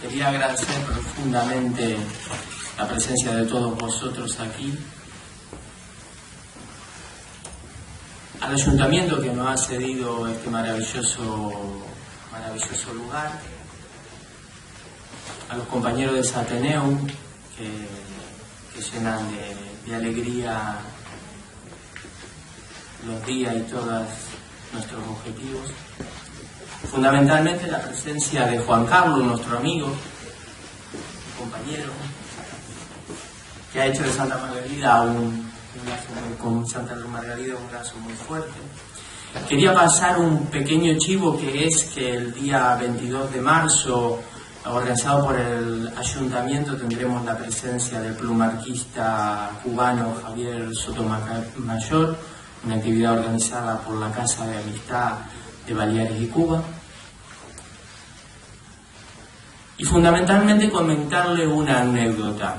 Quería agradecer profundamente la presencia de todos vosotros aquí, al ayuntamiento que nos ha cedido este maravilloso lugar, a los compañeros de Sateneu que llenan de alegría los días y todos nuestros objetivos. Fundamentalmente la presencia de Juan Carlos, nuestro amigo, compañero, que ha hecho de Santa Margarida un lazo muy fuerte. Quería pasar un pequeño chivo, que es que el día 22 de marzo, organizado por el ayuntamiento, tendremos la presencia del plumarquista cubano Javier Sotomayor, una actividad organizada por la Casa de Amistad de Baleares y Cuba. Y fundamentalmente comentarle una anécdota.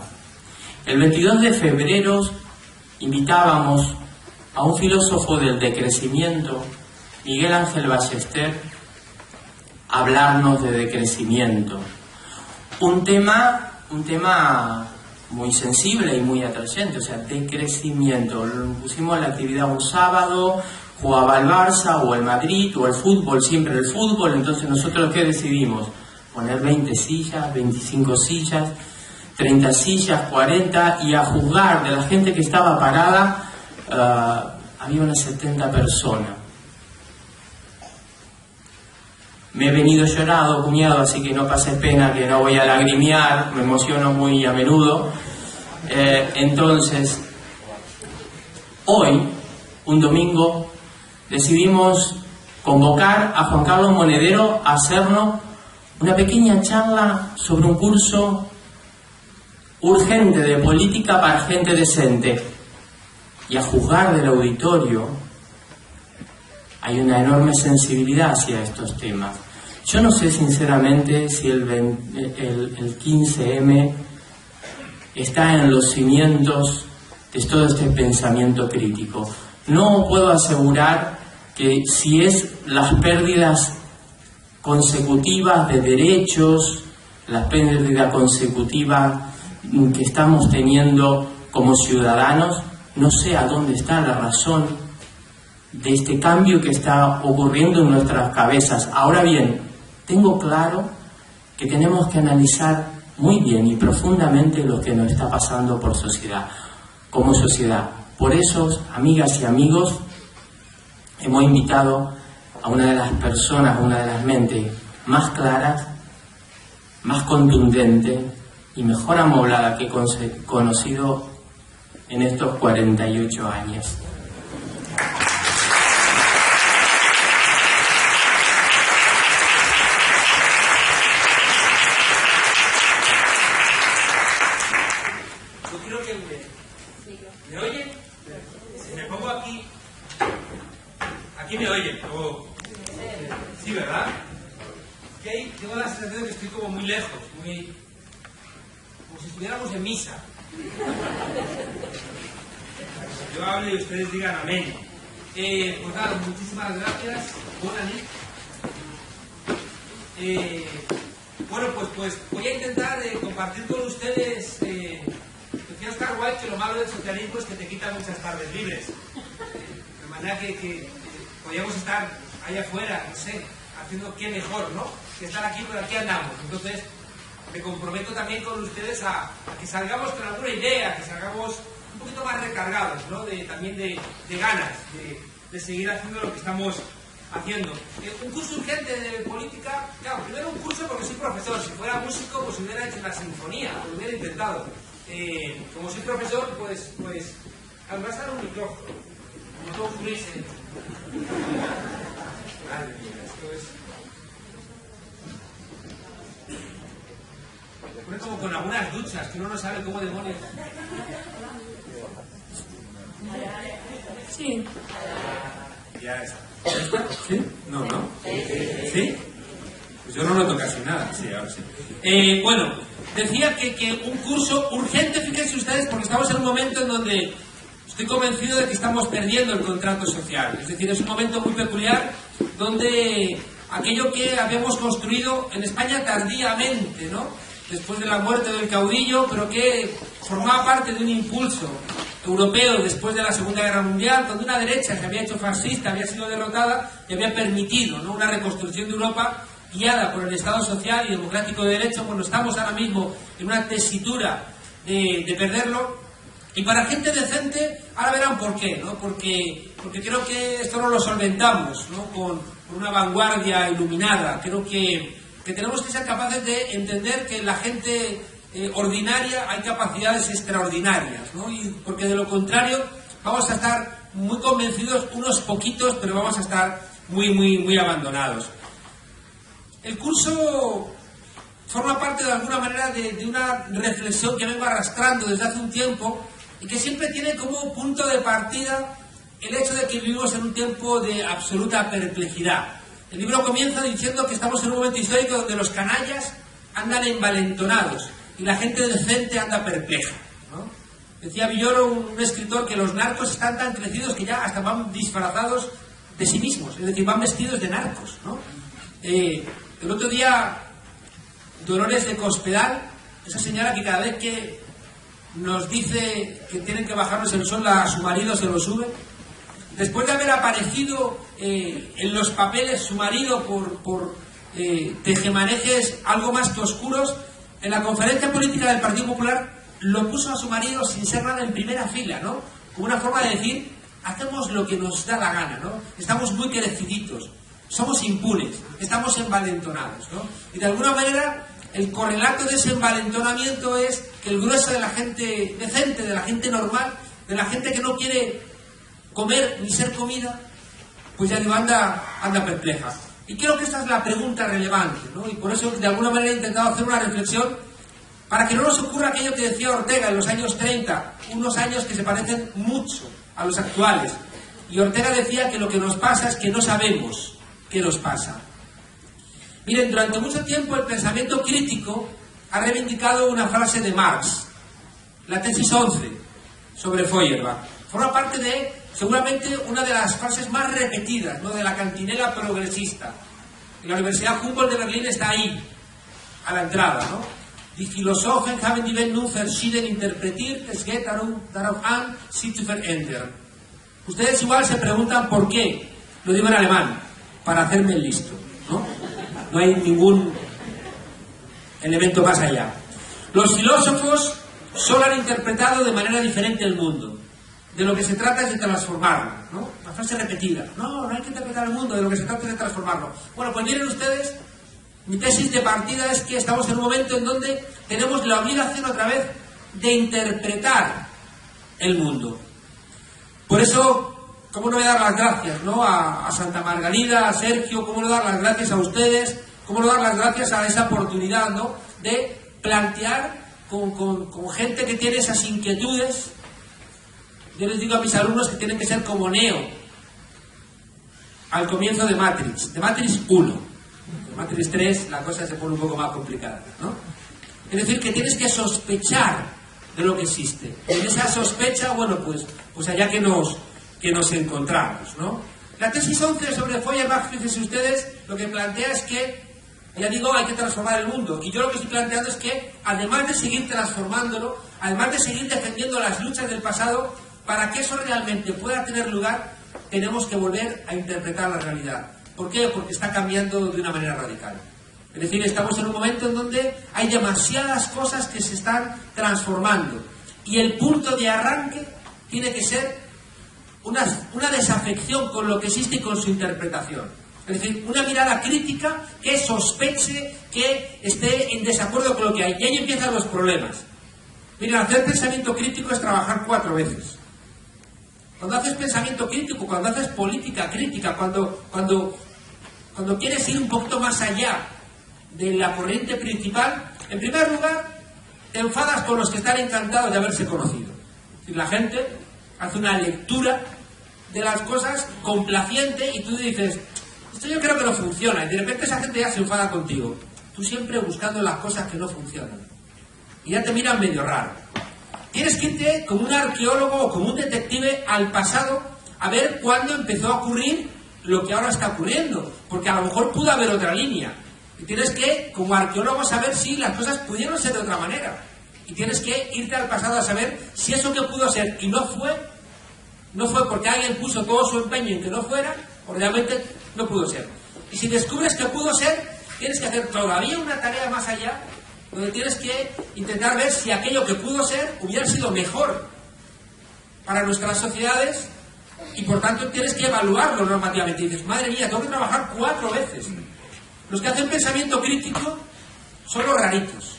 El 22 de febrero invitábamos a un filósofo del decrecimiento, Miguel Ángel Ballester, a hablarnos de decrecimiento. Un tema muy sensible y muy atrayente, o sea, decrecimiento. Pusimos la actividad un sábado, jugaba el Barça o el Madrid o el fútbol, siempre el fútbol. Entonces nosotros, ¿qué decidimos? Poner 20 sillas, 25 sillas, 30 sillas, 40, y a juzgar de la gente que estaba parada, había unas 70 personas. Me he venido llorado, cuñado, así que no pases pena, que no voy a lagrimear, me emociono muy a menudo. Entonces, hoy, un domingo, decidimos convocar a Juan Carlos Monedero a hacernos una pequeña charla sobre un curso urgente de política para gente decente. Y a juzgar del auditorio, hay una enorme sensibilidad hacia estos temas. Yo no sé sinceramente si el 15M está en los cimientos de todo este pensamiento crítico. No puedo asegurar que si es las pérdidas consecutivas de derechos, las pérdidas consecutivas que estamos teniendo como ciudadanos, no sé a dónde está la razón de este cambio que está ocurriendo en nuestras cabezas. Ahora bien, tengo claro que tenemos que analizar muy bien y profundamente lo que nos está pasando como sociedad. Por eso, amigas y amigos, hemos invitado a una de las personas, una de las mentes más claras, más contundentes y mejor amoblada que he conocido en estos 48 años. Yo creo que ¿me oyen? Si me pongo aquí me oyen. Sí, ¿verdad? Okay. Tengo la sensación de que estoy como muy lejos, como si estuviéramos en misa. Yo hablo y ustedes digan amén. Pues nada, muchísimas gracias. Bueno, pues voy a intentar compartir con ustedes. Decía Oscar Wilde que lo malo del socialismo es que te quita muchas tardes libres. De manera que podríamos estar allá afuera, no sé, haciendo qué mejor, ¿no? Que estar aquí, pero aquí andamos. Entonces, me comprometo también con ustedes a que salgamos con alguna idea, que salgamos un poquito más recargados, ¿no? También de ganas de seguir haciendo lo que estamos haciendo. Un curso urgente de política, claro, primero un curso porque soy profesor. Si fuera músico, pues hubiera hecho la sinfonía, lo hubiera intentado. Como soy profesor, pues al vas a dar un micrófono, como todo ocurrirse. Madre mía, esto es... Me pone como con algunas duchas, que uno no sabe cómo demonios. Sí. Ya está. ¿Sí? No. ¿Sí? Pues yo no noto casi nada. Sí, ahora sí. Bueno, decía que un curso urgente, fíjense ustedes, porque estamos en un momento en donde estoy convencido de que estamos perdiendo el contrato social. Es decir, es un momento muy peculiar donde aquello que habíamos construido en España tardíamente, ¿no? Después de la muerte del caudillo, pero que formaba parte de un impulso europeo después de la Segunda Guerra Mundial, donde una derecha que había hecho fascista había sido derrotada y había permitido, ¿no?, una reconstrucción de Europa guiada por el Estado social y democrático de derecho. Bueno, estamos ahora mismo en una tesitura de perderlo, y para gente decente, ahora verán por qué, ¿no? Porque creo que esto no lo solventamos, ¿no?, con una vanguardia iluminada. Creo que tenemos que ser capaces de entender que en la gente ordinaria hay capacidades extraordinarias, ¿no? Y porque de lo contrario vamos a estar muy convencidos unos poquitos, pero vamos a estar muy abandonados. El curso forma parte de alguna manera de una reflexión que vengo arrastrando desde hace un tiempo y que siempre tiene como punto de partida el hecho de que vivimos en un tiempo de absoluta perplejidad. El libro comienza diciendo que estamos en un momento histórico donde los canallas andan envalentonados y la gente decente anda perpleja, ¿no? Decía Villoro, un escritor, que los narcos están tan crecidos que ya hasta van disfrazados de sí mismos, es decir, van vestidos de narcos, ¿no? El otro día, Dolores de Cospedal, esa señora que cada vez que nos dice que tienen que bajarnos el sol a su marido se lo sube, después de haber aparecido en los papeles su marido por tejemanejes algo más que oscuros, en la conferencia política del Partido Popular lo puso a su marido sin ser nada en primera fila, ¿no? Como una forma de decir, hacemos lo que nos da la gana, ¿no? Estamos muy creciditos, somos impunes, estamos envalentonados, ¿no? Y de alguna manera el correlato de ese envalentonamiento es que el grueso de la gente decente, de la gente normal, de la gente que no quiere comer ni ser comida, pues ya digo, anda perpleja. Y creo que esta es la pregunta relevante, ¿no? Y por eso de alguna manera he intentado hacer una reflexión para que no nos ocurra aquello que decía Ortega en los años 30, unos años que se parecen mucho a los actuales. Y Ortega decía que lo que nos pasa es que no sabemos qué nos pasa. Miren, durante mucho tiempo el pensamiento crítico ha reivindicado una frase de Marx, la tesis 11 sobre Feuerbach. Forma parte de, seguramente, una de las frases más repetidas, ¿no?, de la cantinela progresista. En la Universidad Humboldt de Berlín está ahí, a la entrada, ¿no? Die Philosophen haben die Welt nun verschieden interpretiert, es geht darauf an, sie zu verändern. Ustedes igual se preguntan por qué, lo digo en alemán, para hacerme el listo, ¿no? No hay ningún elemento más allá. Los filósofos solo han interpretado de manera diferente el mundo. De lo que se trata es de transformarlo, ¿no? Una frase repetida. No hay que interpretar el mundo, de lo que se trata es de transformarlo. Bueno, pues miren ustedes, mi tesis de partida es que estamos en un momento en donde tenemos la obligación otra vez de interpretar el mundo. Por eso, ¿cómo no voy a dar las gracias, ¿no?, a Santa Margarida, a Sergio? ¿Cómo no dar las gracias a ustedes? ¿Cómo no dar las gracias a esa oportunidad, ¿no?, de plantear con gente que tiene esas inquietudes? Yo les digo a mis alumnos que tienen que ser como Neo al comienzo de Matrix 1. En Matrix 3 la cosa se pone un poco más complicada, ¿no? Es decir, que tienes que sospechar de lo que existe. Y en esa sospecha, bueno, pues allá que nos encontramos, ¿no? La tesis 11 sobre Feuerbach, fíjense ustedes, lo que plantea es que, ya digo, hay que transformar el mundo. Y yo lo que estoy planteando es que, además de seguir transformándolo, además de seguir defendiendo las luchas del pasado, para que eso realmente pueda tener lugar, tenemos que volver a interpretar la realidad. ¿Por qué? Porque está cambiando de una manera radical. Es decir, estamos en un momento en donde hay demasiadas cosas que se están transformando. Y el punto de arranque tiene que ser una desafección con lo que existe y con su interpretación. Es decir, una mirada crítica que sospeche, que esté en desacuerdo con lo que hay. Y ahí empiezan los problemas. Miren, hacer pensamiento crítico es trabajar 4 veces. Cuando haces pensamiento crítico, cuando haces política crítica, cuando quieres ir un poquito más allá de la corriente principal, en primer lugar, te enfadas con los que están encantados de haberse conocido. Es decir, la gente hace una lectura de las cosas complaciente y tú dices, esto yo creo que no funciona, y de repente esa gente ya se enfada contigo. Tú siempre buscando las cosas que no funcionan. Y ya te miran medio raro. Tienes que irte como un arqueólogo o como un detective al pasado a ver cuándo empezó a ocurrir lo que ahora está ocurriendo, porque a lo mejor pudo haber otra línea. Y tienes que, como arqueólogo, saber si las cosas pudieron ser de otra manera. Y tienes que irte al pasado a saber si eso que pudo ser y no fue porque alguien puso todo su empeño en que no fuera, o realmente no pudo ser. Y si descubres que pudo ser, tienes que hacer todavía una tarea más allá, donde tienes que intentar ver si aquello que pudo ser hubiera sido mejor para nuestras sociedades, y por tanto tienes que evaluarlo normativamente. Y dices, madre mía, tengo que trabajar 4 veces. Los que hacen pensamiento crítico son los raritos.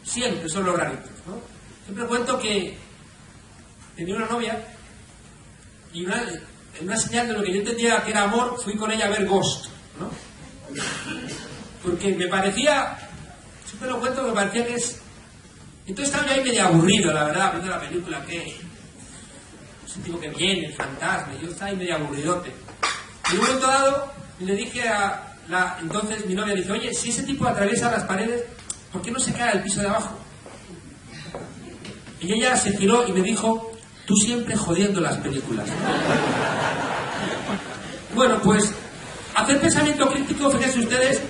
Siempre son los raritos, ¿no? Siempre cuento que tenía una novia y en una señal de lo que yo entendía que era amor, fui con ella a ver Ghost, ¿no? Porque me parecía, siempre lo cuento, me parecía que es... Entonces estaba yo ahí medio aburrido, la verdad, viendo la película, que... ese tipo que viene, el fantasma, yo estaba ahí medio aburridote. Y en un momento dado le dije a entonces mi novia, dice, oye, si ese tipo atraviesa las paredes, ¿por qué no se cae al piso de abajo? Y ella se giró y me dijo, tú siempre jodiendo las películas. Bueno, pues hacer pensamiento crítico, fíjense ustedes,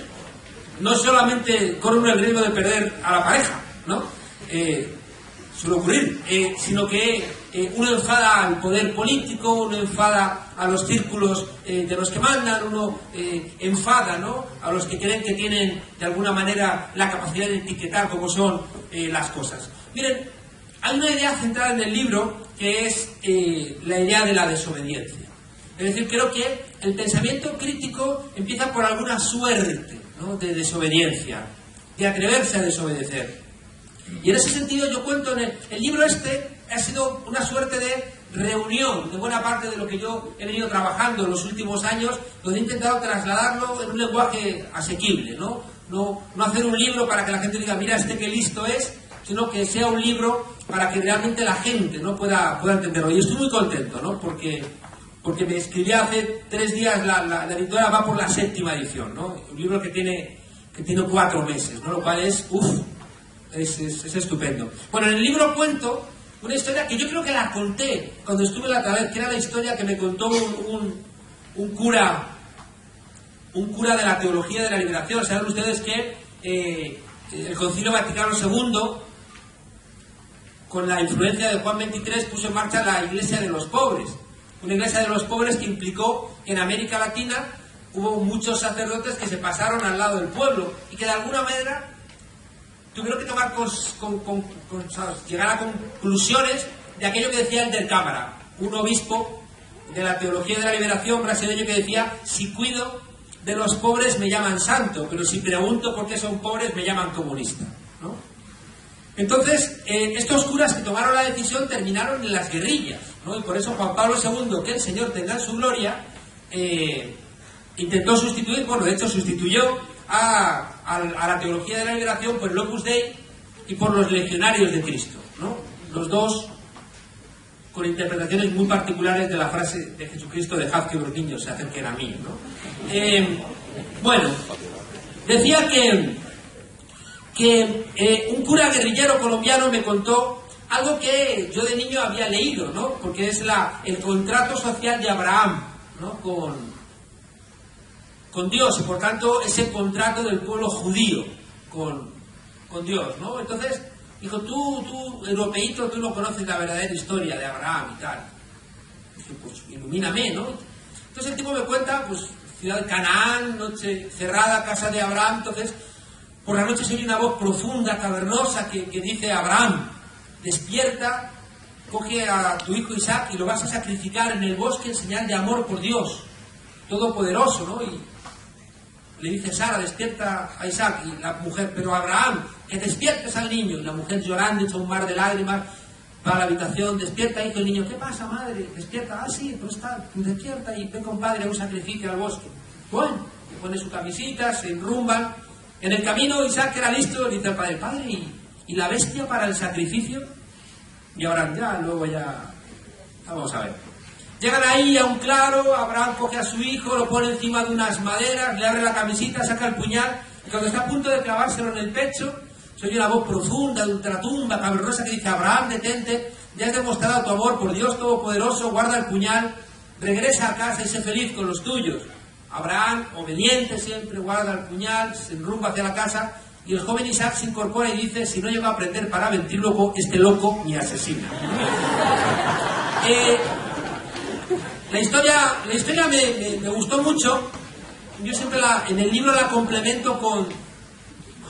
no solamente corre uno el riesgo de perder a la pareja, ¿no? Suele ocurrir, sino que uno enfada al poder político, uno enfada a los círculos de los que mandan, uno enfada, ¿no?, a los que creen que tienen de alguna manera la capacidad de etiquetar cómo son las cosas. Miren, hay una idea central en el libro que es la idea de la desobediencia. Es decir, creo que el pensamiento crítico empieza por alguna suerte, ¿no?, de desobediencia, de atreverse a desobedecer. Y en ese sentido yo cuento en el libro ha sido una suerte de reunión de buena parte de lo que yo he venido trabajando en los últimos años, donde he intentado trasladarlo en un lenguaje asequible, ¿no? No hacer un libro para que la gente diga, mira qué listo es, sino que sea un libro para que realmente la gente, ¿no?, pueda entenderlo. Y estoy muy contento, ¿no?, porque me escribí hace 3 días, la editorial va por la 7ª edición, ¿no? Un libro que tiene 4 meses, ¿no?, lo cual es, es estupendo. Bueno, en el libro cuento una historia que yo creo que la conté cuando estuve la otra vez, que era la historia que me contó un cura de la teología de la liberación. Saben ustedes que el Concilio Vaticano II, con la influencia de Juan XXIII, puso en marcha la Iglesia de los Pobres. Una Iglesia de los Pobres que implicó que en América Latina hubo muchos sacerdotes que se pasaron al lado del pueblo y que de alguna manera tuvieron que tomar llegar a conclusiones de aquello que decía el del Cámara, un obispo de la teología de la liberación brasileño, que decía, si cuido de los pobres me llaman santo, pero si pregunto por qué son pobres me llaman comunista, ¿no? Entonces, estos curas que tomaron la decisión terminaron en las guerrillas, ¿no? Y por eso Juan Pablo II, que el Señor tenga en su gloria, intentó sustituir, bueno, de hecho sustituyó a la teología de la liberación por el Opus Dei y por los legionarios de Cristo, ¿no? Los dos con interpretaciones muy particulares de la frase de Jesucristo, dejad que los niños se acerquen a mí, ¿no? Bueno, decía que un cura guerrillero colombiano me contó algo que yo de niño había leído, ¿no?, porque es el contrato social de Abraham, ¿no?, con Dios, y por tanto ese contrato del pueblo judío con Dios, ¿no? Entonces dijo, tú europeíto, tú no conoces la verdadera historia de Abraham y tal. Dije, pues ilumíname, ¿no? Entonces el tipo me cuenta, pues, ciudad de Canaán, noche cerrada, casa de Abraham. Entonces por la noche se oye una voz profunda, cavernosa, que dice, Abraham, despierta, coge a tu hijo Isaac y lo vas a sacrificar en el bosque en señal de amor por Dios Todopoderoso, ¿no? Y le dice Sara, despierta a Isaac, y la mujer, pero Abraham, que despiertes al niño. Y la mujer llorando, hecha un mar de lágrimas, va a la habitación, despierta, hijo, el niño, ¿qué pasa, madre? Despierta, sí, pues está, despierta y ven, compadre, a un sacrificio al bosque. Bueno, le pone su camisita, se enrumban. En el camino Isaac era listo, le dice al padre, ¿y la bestia para el sacrificio? Y ahora luego vamos a ver. Llegan ahí a un claro, Abraham coge a su hijo, lo pone encima de unas maderas, le abre la camisita, saca el puñal, y cuando está a punto de clavárselo en el pecho, se oye una voz profunda, de ultratumba, cavernosa, que dice, Abraham, detente, ya has demostrado tu amor por Dios Todopoderoso, guarda el puñal, regresa a casa y sé feliz con los tuyos. Abraham, obediente siempre, guarda el puñal, se enrumba hacia la casa, y el joven Isaac se incorpora y dice: si no llego a aprender para ventríloco, este loco me asesina. La historia me gustó mucho. Yo siempre en el libro la complemento con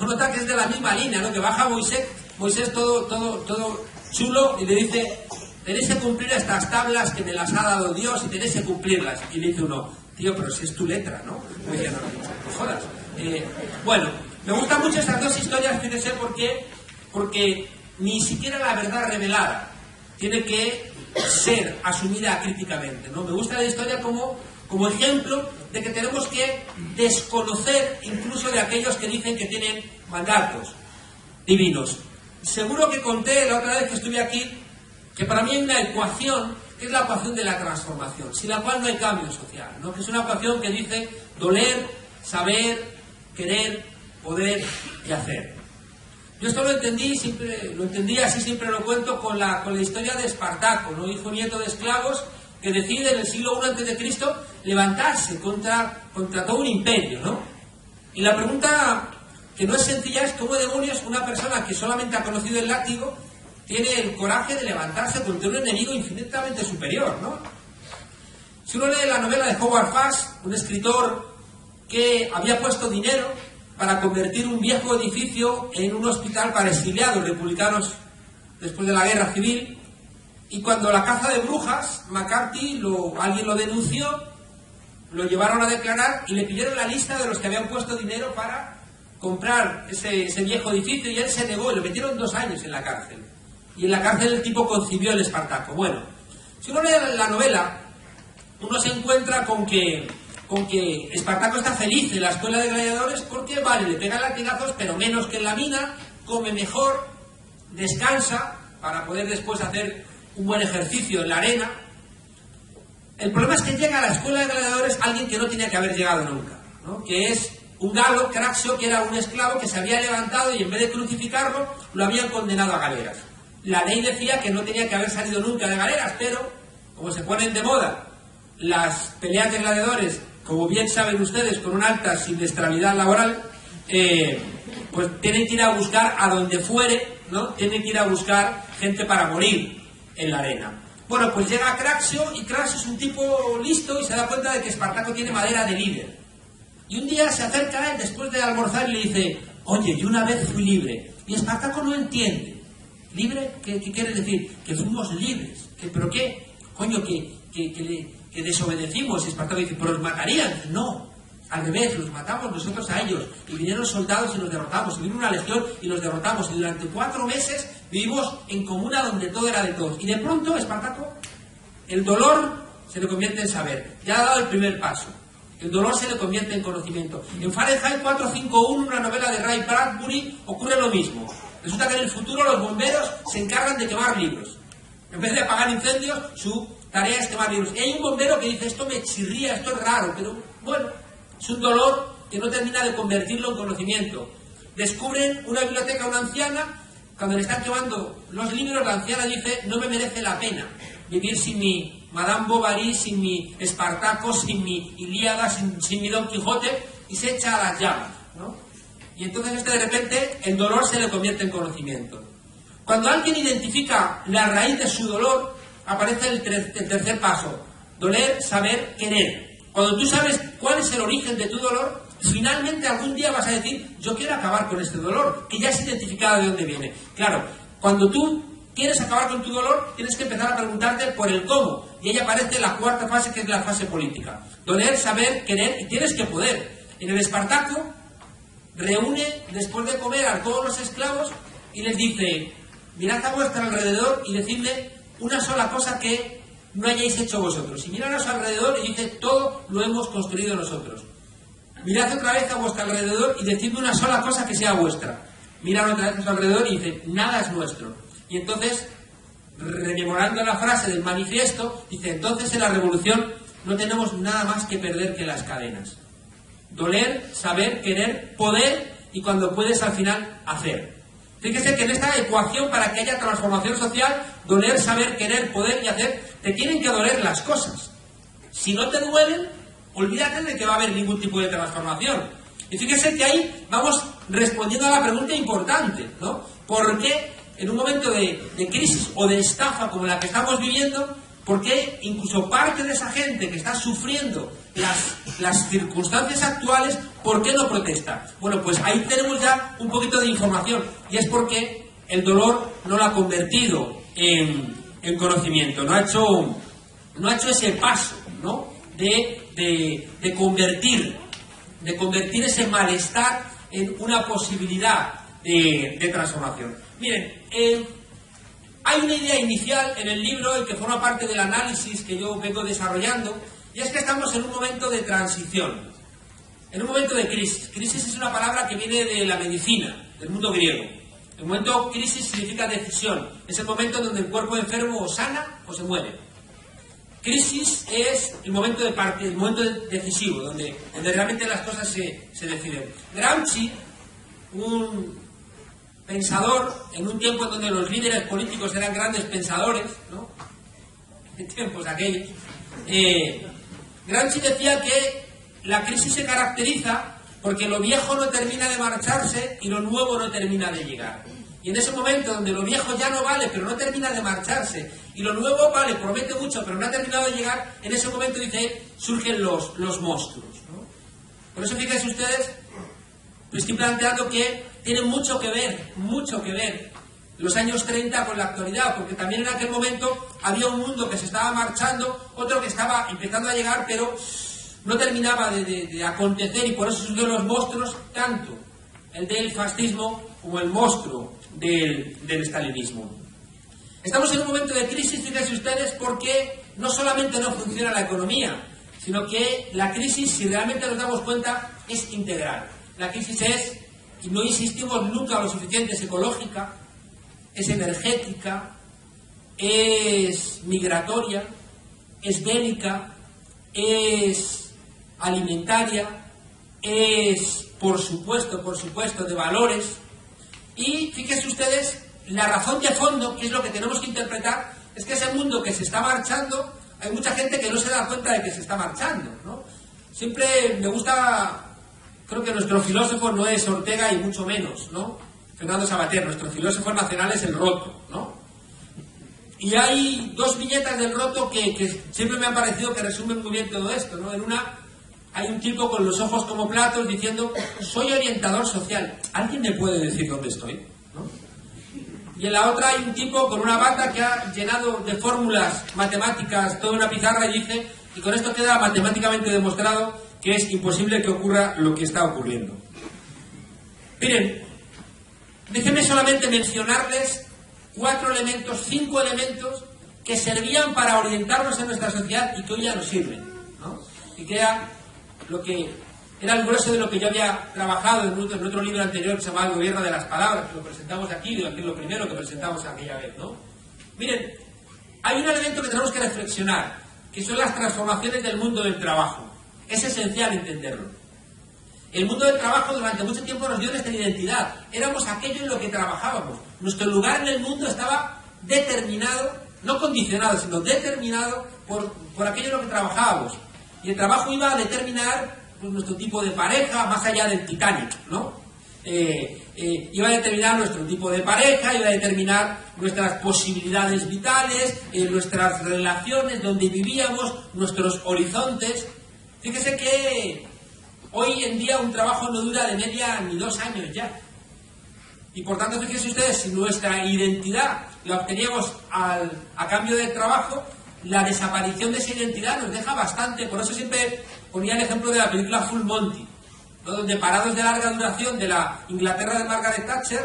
otra que es de la misma línea, ¿no? Que baja Moisés todo chulo y le dice: tenéis que cumplir estas tablas que me las ha dado Dios y tenéis que cumplirlas. Y le dice uno: tío, pero si es tu letra, ¿no? Y dice: no jodas. Bueno, me gustan mucho estas dos historias, fíjense por qué. Porque ni siquiera la verdad revelada tiene que ser asumida críticamente, ¿no? Me gusta la historia como ejemplo de que tenemos que desconocer incluso de aquellos que dicen que tienen mandatos divinos. Seguro que conté la otra vez que estuve aquí que para mí hay una ecuación que es la ecuación de la transformación, sin la cual no hay cambio social, ¿no? Que es una ecuación que dice doler, saber, querer, poder y hacer. Yo esto lo entendí así, siempre lo cuento con la historia de Espartaco, ¿no? Hijo nieto de esclavos que decide en el siglo I a.C. levantarse contra todo un imperio, ¿no? Y la pregunta que no es sencilla es cómo demonios una persona que solamente ha conocido el látigo tiene el coraje de levantarse contra un enemigo infinitamente superior, ¿no? Si uno lee la novela de Howard Fast, un escritor que había puesto dinero para convertir un viejo edificio en un hospital para exiliados republicanos después de la guerra civil, y cuando la caza de brujas, McCarthy, alguien lo denunció, lo llevaron a declarar y le pidieron la lista de los que habían puesto dinero para comprar ese viejo edificio, y él se negó y lo metieron 2 años en la cárcel. Y en la cárcel el tipo concibió el Espartaco. Bueno, si uno lee la novela, uno se encuentra con que Espartaco está feliz en la escuela de gladiadores porque, vale, le pega latigazos, pero menos que en la mina, come mejor, descansa para poder después hacer un buen ejercicio en la arena. El problema es que llega a la escuela de gladiadores alguien que no tenía que haber llegado nunca, ¿no? Que es un galo, Craxio, que era un esclavo que se había levantado y en vez de crucificarlo, lo habían condenado a galeras. La ley decía que no tenía que haber salido nunca de galeras, pero como se ponen de moda las peleas de gladiadores, como bien saben ustedes, con una alta siniestralidad laboral, pues tienen que ir a buscar a donde fuere, ¿no? Tienen que ir a buscar gente para morir en la arena. Bueno, pues llega Craxio, y Craxio es un tipo listo y se da cuenta de que Espartaco tiene madera de líder. Y un día se acerca a él después de almorzar y le dice: oye, yo una vez fui libre. Y Espartaco no entiende. ¿Libre? ¿Qué quiere decir? Que fuimos libres. ¿Pero qué? Coño, que desobedecimos. Y Espartaco dice: pero los matarían. No, al revés, los matamos nosotros a ellos. Y vinieron soldados y los derrotamos. Y vino una legión y los derrotamos. Y durante 4 meses vivimos en comuna donde todo era de todos. Y de pronto Espartaco, el dolor se le convierte en saber. Ya ha dado el primer paso. El dolor se le convierte en conocimiento. En Fahrenheit 451, una novela de Ray Bradbury, ocurre lo mismo. Resulta que en el futuro los bomberos se encargan de quemar libros. En vez de apagar incendios, su tarea es quemar libros. Y hay un bombero que dice: esto me chirría, esto es raro, pero bueno, es un dolor que no termina de convertirlo en conocimiento. Descubren una biblioteca a una anciana. Cuando le están quemando los libros, la anciana dice: no me merece la pena vivir sin mi Madame Bovary, sin mi Espartaco, sin mi Ilíada, sin mi Don Quijote, y se echa a las llamas, ¿no? Y entonces de repente el dolor se le convierte en conocimiento. Cuando alguien identifica la raíz de su dolor, aparece el tercer paso: doler, saber, querer. Cuando tú sabes cuál es el origen de tu dolor, finalmente algún día vas a decir: yo quiero acabar con este dolor, que ya es identificado de dónde viene. Claro, cuando tú quieres acabar con tu dolor, tienes que empezar a preguntarte por el cómo. Y ahí aparece la cuarta fase, que es la fase política. Doler, saber, querer, y tienes que poder. En el Espartaco reúne, después de comer, a todos los esclavos y les dice: mirad a vuestro alrededor y decidme una sola cosa que no hayáis hecho vosotros. Y miran a su alrededor y dice: todo lo hemos construido nosotros. Mirad otra vez a vuestro alrededor y decidme una sola cosa que sea vuestra. Miran otra vez a su alrededor y dice: nada es nuestro. Y entonces, rememorando la frase del manifiesto, dice: entonces en la revolución no tenemos nada más que perder que las cadenas. Doler, saber, querer, poder, y cuando puedes al final, hacer. Fíjese que en esta ecuación, para que haya transformación social, doler, saber, querer, poder y hacer, te tienen que doler las cosas. Si no te duelen, olvídate de que va a haber ningún tipo de transformación. Y fíjese que ahí vamos respondiendo a la pregunta importante, ¿no? ¿Por qué en un momento de crisis o de estafa como la que estamos viviendo, por qué incluso parte de esa gente que está sufriendo las circunstancias actuales, por qué no protesta? Bueno, pues ahí tenemos ya un poquito de información, y es porque el dolor no lo ha convertido en conocimiento, no ha hecho ese paso, ¿no? de convertir ese malestar en una posibilidad de transformación. Miren, hay una idea inicial en el libro y que forma parte del análisis que yo vengo desarrollando, y es que estamos en un momento de transición, en un momento de crisis. Crisis es una palabra que viene de la medicina, del mundo griego. El momento crisis significa decisión, es el momento donde el cuerpo enfermo o sana o se muere. Crisis es el momento de parte, el momento decisivo, donde realmente las cosas se deciden. Gramsci, un pensador, en un tiempo en donde los líderes políticos eran grandes pensadores, ¿no? En tiempos aquellos, Gramsci decía que la crisis se caracteriza porque lo viejo no termina de marcharse y lo nuevo no termina de llegar. Y en ese momento donde lo viejo ya no vale, pero no termina de marcharse, y lo nuevo vale, promete mucho, pero no ha terminado de llegar, en ese momento, dice, surgen los monstruos, ¿no? Por eso, fíjense ustedes, estoy planteando que tiene mucho que ver los años 30 con la actualidad, porque también en aquel momento había un mundo que se estaba marchando, otro que estaba empezando a llegar, pero no terminaba de acontecer, y por eso surgieron los monstruos, tanto el del fascismo como el monstruo del estalinismo. Estamos en un momento de crisis, fíjense ustedes, porque no solamente no funciona la economía, sino que la crisis, si realmente nos damos cuenta, es integral. La crisis es, y no insistimos nunca lo suficiente, es ecológica, es energética, es migratoria, es bélica, es alimentaria, es, por supuesto, de valores. Y fíjense ustedes, la razón de fondo, que es lo que tenemos que interpretar, es que ese mundo que se está marchando, hay mucha gente que no se da cuenta de que se está marchando, ¿no? Siempre me gusta, creo que nuestro filósofo no es Ortega y mucho menos, ¿no? Fernando Savater, nuestro filósofo nacional es el Roto, ¿no? Y hay dos viñetas del Roto que siempre me han parecido que resumen muy bien todo esto, ¿no? En una hay un tipo con los ojos como platos diciendo, soy orientador social, ¿alguien me puede decir dónde estoy? ¿No? Y en la otra hay un tipo con una bata que ha llenado de fórmulas matemáticas toda una pizarra y dice, y con esto queda matemáticamente demostrado que es imposible que ocurra lo que está ocurriendo. Miren, déjenme solamente mencionarles 5 elementos que servían para orientarnos en nuestra sociedad y que hoy ya nos sirven, ¿no? Y que era lo que era el grueso de lo que yo había trabajado en otro libro anterior que se llamaba El gobierno de las palabras, que lo presentamos aquí, que es lo primero que presentamos aquella vez, ¿no? Miren, hay un elemento que tenemos que reflexionar, que son las transformaciones del mundo del trabajo. Es esencial entenderlo. El mundo del trabajo durante mucho tiempo nos dio nuestra identidad. Éramos aquello en lo que trabajábamos. Nuestro lugar en el mundo estaba determinado, no condicionado, sino determinado por aquello en lo que trabajábamos. Y el trabajo iba a determinar pues, nuestro tipo de pareja, más allá del Titanic, ¿no? Iba a determinar nuestro tipo de pareja, iba a determinar nuestras posibilidades vitales, nuestras relaciones, donde vivíamos, nuestros horizontes. Fíjese que hoy en día un trabajo no dura de media ni 2 años ya. Y por tanto, fíjense ustedes, si nuestra identidad la obteníamos a cambio del trabajo, la desaparición de esa identidad nos deja bastante. Por eso siempre ponía el ejemplo de la película Full Monty, ¿no? Donde parados de larga duración de la Inglaterra de Margaret Thatcher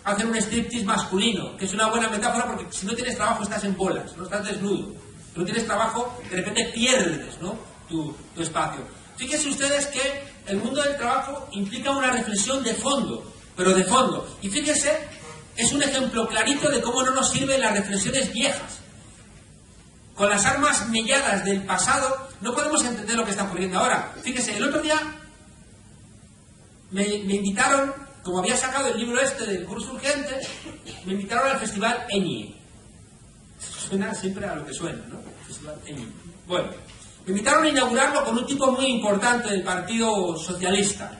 hacen un striptease masculino, que es una buena metáfora porque si no tienes trabajo estás en bolas, no estás desnudo. Si no tienes trabajo, de repente pierdes, ¿no? tu espacio. Fíjense ustedes que el mundo del trabajo implica una reflexión de fondo, pero de fondo. Y fíjense, es un ejemplo clarito de cómo no nos sirven las reflexiones viejas. Con las armas melladas del pasado no podemos entender lo que está ocurriendo ahora. Fíjese, el otro día me invitaron, como había sacado el libro este del curso urgente, me invitaron al festival ENIE. Suena siempre a lo que suena, ¿no? Festival ENIE. Bueno, Me invitaron a inaugurarlo con un tipo muy importante del Partido Socialista.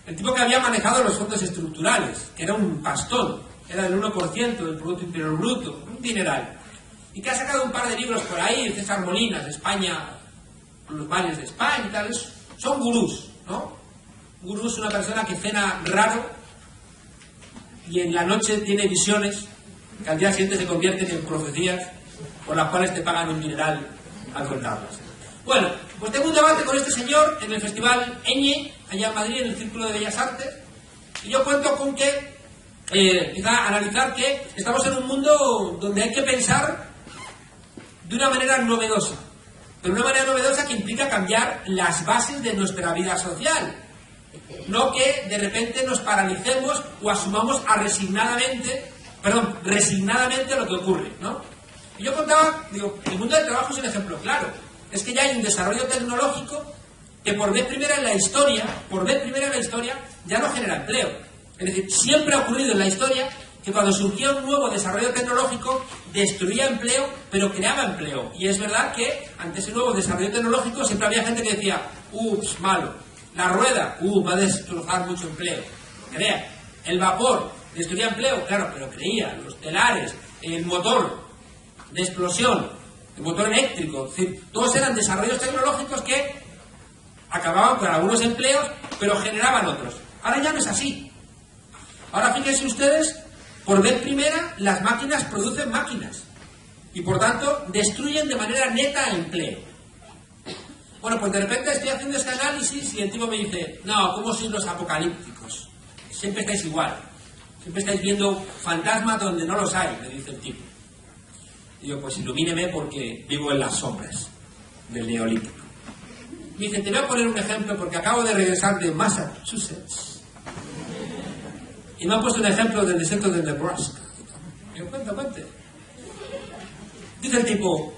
El tipo que había manejado los fondos estructurales, que era un pastón, era del 1% del Producto Interior Bruto, un dineral. Y que ha sacado un par de libros por ahí, César Molinas, España, los males de España y tal. Son gurús, ¿no? Un gurú es una persona que cena raro y en la noche tiene visiones que al día siguiente se convierten en profecías por las cuales te pagan un dineral al contarlas. Bueno, pues tengo un debate con este señor en el Festival Eñe, allá en Madrid, en el Círculo de Bellas Artes, y yo cuento con que analizar que estamos en un mundo donde hay que pensar de una manera novedosa, pero una manera novedosa que implica cambiar las bases de nuestra vida social, no que de repente nos paralicemos o asumamos resignadamente lo que ocurre, ¿no? Y yo contaba, digo, el mundo del trabajo es un ejemplo claro, es que ya hay un desarrollo tecnológico que por vez primera en la historia, ya no genera empleo. Es decir, siempre ha ocurrido en la historia que cuando surgía un nuevo desarrollo tecnológico destruía empleo, pero creaba empleo. Y es verdad que ante ese nuevo desarrollo tecnológico siempre había gente que decía, ups, malo. La rueda, va a destrozar mucho empleo. Crea. El vapor, destruía empleo, claro, pero creía. Los telares, el motor de explosión, el motor eléctrico, es decir, todos eran desarrollos tecnológicos que acababan con algunos empleos, pero generaban otros. Ahora ya no es así. Ahora fíjense ustedes, por vez primera, las máquinas producen máquinas y por tanto destruyen de manera neta empleo. Bueno, pues de repente estoy haciendo este análisis y el tipo me dice, no, ¿cómo sois los apocalípticos? Siempre estáis igual, siempre estáis viendo fantasmas donde no los hay, me dice el tipo. Y yo, pues ilumíneme porque vivo en las sombras del Neolítico. Me dice, te voy a poner un ejemplo porque acabo de regresar de Massachusetts. Y me han puesto un ejemplo del desierto de Nebraska. Y yo, cuente. Dice el tipo,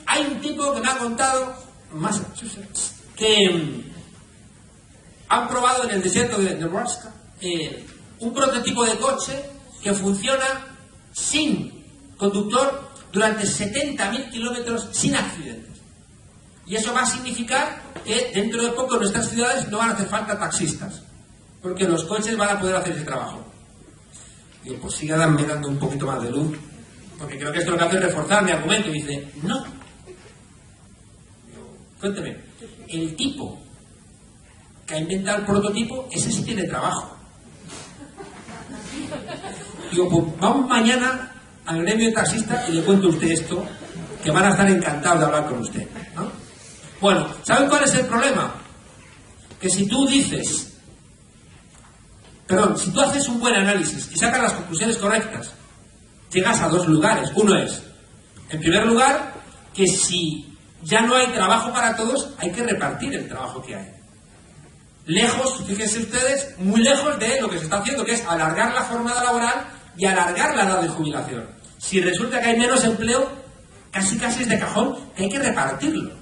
hay un tipo que me ha contado, Massachusetts, que han probado en el desierto de Nebraska un prototipo de coche que funciona sin conductor durante 70.000 kilómetros sin accidentes. Y eso va a significar que dentro de poco en nuestras ciudades no van a hacer falta taxistas, porque los coches van a poder hacer ese trabajo. Digo, pues síganme dando un poquito más de luz, porque creo que esto lo que hace es reforzar mi argumento. Y dice, no. Digo, cuénteme, el tipo que ha inventado el prototipo, ese sí tiene trabajo. Digo, pues vamos mañana al gremio de taxistas y le cuento a usted esto, que van a estar encantados de hablar con usted, ¿no? Bueno, ¿saben cuál es el problema? Que si tú haces un buen análisis y sacas las conclusiones correctas, llegas a dos lugares. Uno es, en primer lugar, que si ya no hay trabajo para todos, hay que repartir el trabajo que hay. Lejos, fíjense ustedes, muy lejos de lo que se está haciendo, que es alargar la jornada laboral y alargar la edad de jubilación. Si resulta que hay menos empleo, casi es de cajón que hay que repartirlo.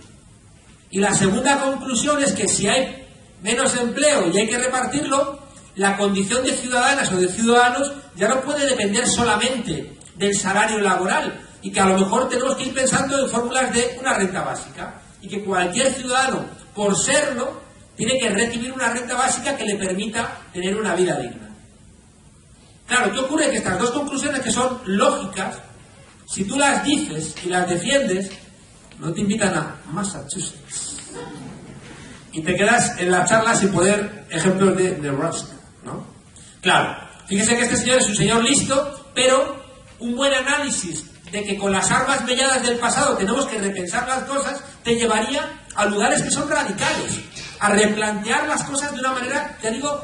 Y la segunda conclusión es que si hay menos empleo y hay que repartirlo, la condición de ciudadanas o de ciudadanos ya no puede depender solamente del salario laboral, y que a lo mejor tenemos que ir pensando en fórmulas de una renta básica, y que cualquier ciudadano, por serlo, tiene que recibir una renta básica que le permita tener una vida digna. Claro, ¿qué ocurre? Que estas dos conclusiones, que son lógicas, si tú las dices y las defiendes, no te invitan a Massachusetts y te quedas en la charla sin poder ejemplos de Nebraska, ¿no? Claro, fíjese que este señor es un señor listo, pero un buen análisis de que con las armas melladas del pasado tenemos que repensar las cosas, te llevaría a lugares que son radicales, a replantear las cosas de una manera, ya digo,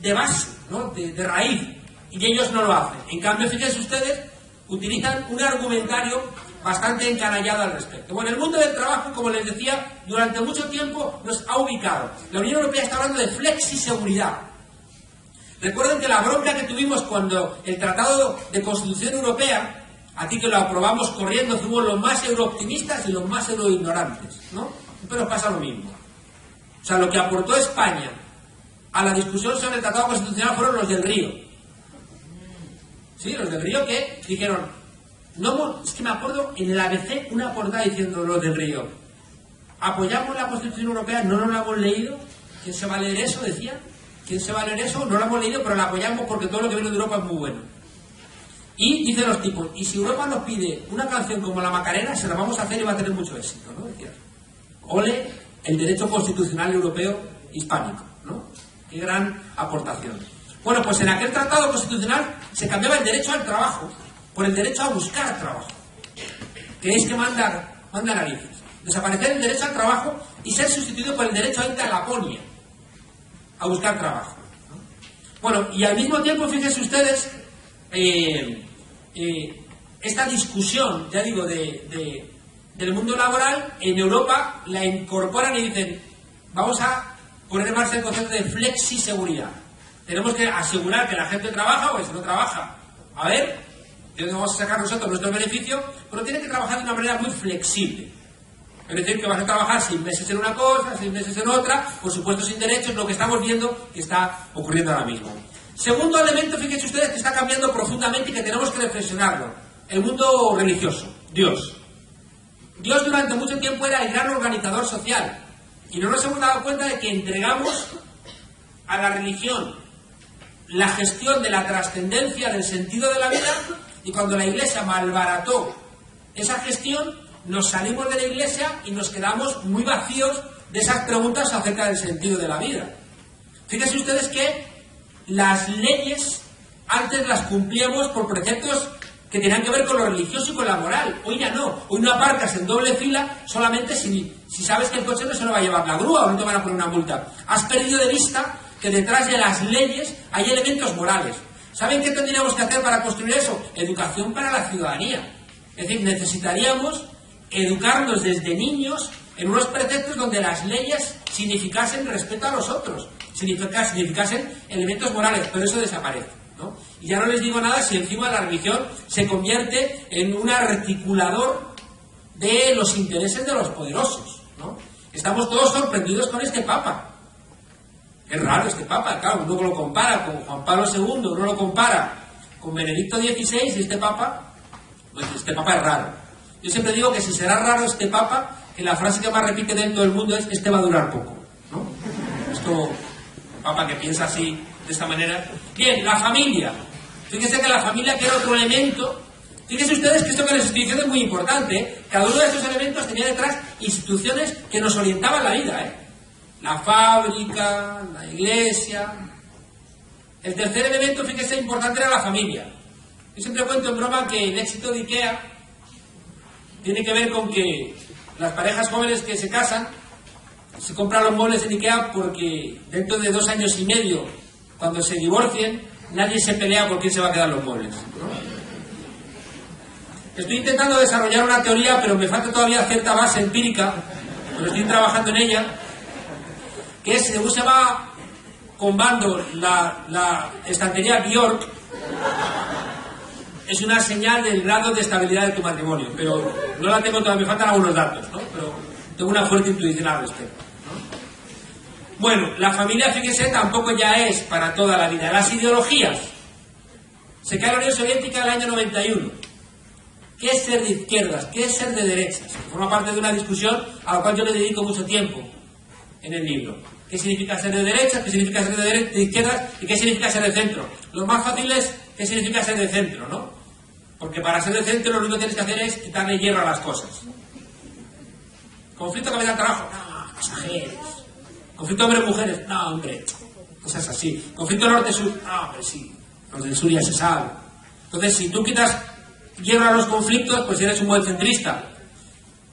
de base, ¿no? de raíz, y ellos no lo hacen. En cambio, fíjense ustedes, utilizan un argumentario bastante encanallado al respecto. Bueno, el mundo del trabajo, como les decía, durante mucho tiempo nos ha ubicado. La Unión Europea está hablando de flexiseguridad. Recuerden que la bronca que tuvimos cuando el Tratado de Constitución Europea, aquí que lo aprobamos corriendo, fuimos los más eurooptimistas y los más euroignorantes, ¿no? Pero pasa lo mismo. O sea, lo que aportó España a la discusión sobre el Tratado Constitucional fueron los del Río. Sí, los del Río que dijeron, no, es que me acuerdo en el ABC una portada diciendo los del Río, ¿Apoyamos la Constitución Europea? ¿No nos la hemos leído? ¿Quién se va a leer eso? Decía. ¿Quién se va a leer eso? No la hemos leído, pero la apoyamos porque todo lo que viene de Europa es muy bueno. Y dicen los tipos, y si Europa nos pide una canción como la Macarena, se la vamos a hacer y va a tener mucho éxito, ¿no? Decía. Ole el derecho constitucional europeo hispánico, ¿no? Qué gran aportación. Bueno, pues en aquel tratado constitucional se cambiaba el derecho al trabajo por el derecho a buscar trabajo. Que es que manda narices. Desaparecer el derecho al trabajo y ser sustituido por el derecho a ir a Laponia, a buscar trabajo, ¿no? Bueno, y al mismo tiempo, fíjense ustedes, esta discusión, ya digo, del mundo laboral, en Europa la incorporan y dicen, vamos a poner en marcha el concepto de flexiseguridad. Tenemos que asegurar que la gente trabaja, o si no trabaja, a ver, ¿de dónde vamos a sacar nosotros nuestro beneficio? Pero tiene que trabajar de una manera muy flexible. Es decir, que vas a trabajar 6 meses en una cosa, 6 meses en otra, por supuesto sin derechos, lo que estamos viendo que está ocurriendo ahora mismo. Segundo elemento, fíjense ustedes, que está cambiando profundamente y que tenemos que reflexionarlo. El mundo religioso, Dios. Dios durante mucho tiempo era el gran organizador social. Y no nos hemos dado cuenta de que entregamos a la religión la gestión de la trascendencia, del sentido de la vida, y cuando la Iglesia malbarató esa gestión, nos salimos de la Iglesia y nos quedamos muy vacíos de esas preguntas acerca del sentido de la vida. Fíjense ustedes que las leyes antes las cumplíamos por preceptos que tenían que ver con lo religioso y con la moral. Hoy ya no. Hoy no aparcas en doble fila solamente si sabes que el coche no se lo va a llevar la grúa o no te van a poner una multa. Has perdido de vista que detrás de las leyes hay elementos morales. ¿Saben qué tendríamos que hacer para construir eso? Educación para la ciudadanía. Es decir, necesitaríamos educarnos desde niños en unos preceptos donde las leyes significasen respeto a los otros, significasen elementos morales, pero eso desaparece, ¿no? Y ya no les digo nada si encima la religión se convierte en un articulador de los intereses de los poderosos, ¿no? Estamos todos sorprendidos con este Papa. Es raro este Papa, claro, uno lo compara con Juan Pablo II, uno lo compara con Benedicto XVI y este Papa, pues este Papa es raro. Yo siempre digo que si será raro este Papa, que la frase que más repite dentro del mundo es este va a durar poco, ¿no? Esto, Papa que piensa así, de esta manera. Bien, la familia. Fíjense que la familia, que era otro elemento. Fíjense ustedes que esto que les estoy diciendo es muy importante, ¿eh? Cada uno de estos elementos tenía detrás instituciones que nos orientaban la vida, ¿eh? La fábrica, la iglesia. El tercer elemento, fíjense, importante era la familia. Yo siempre cuento en broma que el éxito de IKEA tiene que ver con que las parejas jóvenes que se casan se compran los muebles en IKEA porque dentro de 2 años y medio, cuando se divorcien, nadie se pelea por quién se va a quedar los muebles, ¿no? Estoy intentando desarrollar una teoría, pero me falta todavía cierta base empírica, pero estoy trabajando en ella, que es, según se va combando la estantería Bjork, es una señal del grado de estabilidad de tu matrimonio, pero no la tengo todavía, me faltan algunos datos, ¿no? Pero tengo una fuerte intuición al respecto, ¿no? Bueno, la familia, fíjese, tampoco ya es para toda la vida. Las ideologías. Se cae la Unión Soviética en el año 91. ¿Qué es ser de izquierdas? ¿Qué es ser de derechas? Forma parte de una discusión a la cual yo le dedico mucho tiempo en el libro. ¿Qué significa ser de derechas? ¿Qué significa ser de izquierdas? ¿Y qué significa ser de centro? Lo más fácil es qué significa ser de centro, ¿no? Porque para ser de centro lo único que tienes que hacer es quitarle hierro a las cosas. ¿Conflicto capital-trabajo? No, no exageres. ¿Conflicto hombres-mujeres? No, hombre, cosas así. ¿Conflicto norte-sur? No, hombre, sí. Los del sur ya se sabe. Entonces, si tú quitas hierro a los conflictos, pues eres un buen centrista.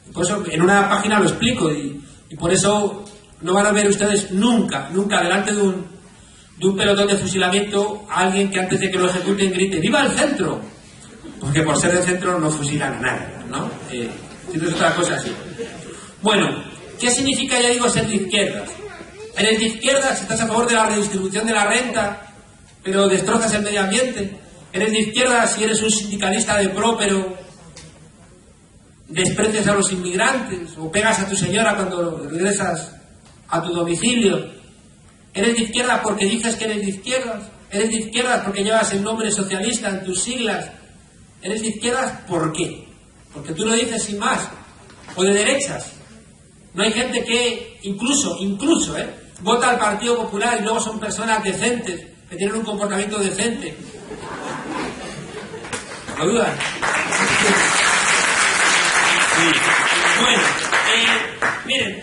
Y por eso en una página lo explico y por eso no van a ver ustedes nunca delante de un pelotón de fusilamiento a alguien que antes de que lo ejecuten grite ¡viva el centro! Porque por ser del centro no fusilan a nadie, ¿no? Es otra cosa así. Bueno, ¿qué significa, ya digo, ser de izquierdas? Eres de izquierdas, estás a favor de la redistribución de la renta, pero destrozas el medio ambiente. Eres de izquierdas si eres un sindicalista de pro, pero desprecias a los inmigrantes, o pegas a tu señora cuando regresas a tu domicilio. Eres de izquierdas porque dices que eres de izquierdas. Eres de izquierdas porque llevas el nombre socialista en tus siglas. Eres de izquierdas, ¿por qué? Porque tú lo dices sin más. O de derechas. No hay gente que incluso, vota al Partido Popular y luego son personas decentes, que tienen un comportamiento decente. ¿Lo dudan? Bueno, miren,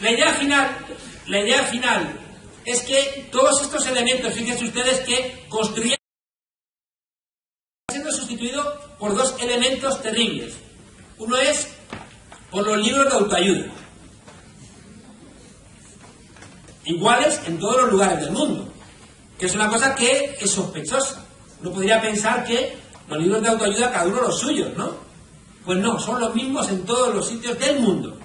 la idea final es que todos estos elementos, fíjense ustedes que construyen, siendo sustituido por dos elementos terribles. Uno es por los libros de autoayuda, iguales en todos los lugares del mundo, que es una cosa que es sospechosa. Uno podría pensar que los libros de autoayuda cada uno los suyos, ¿no? Pues no, son los mismos en todos los sitios del mundo.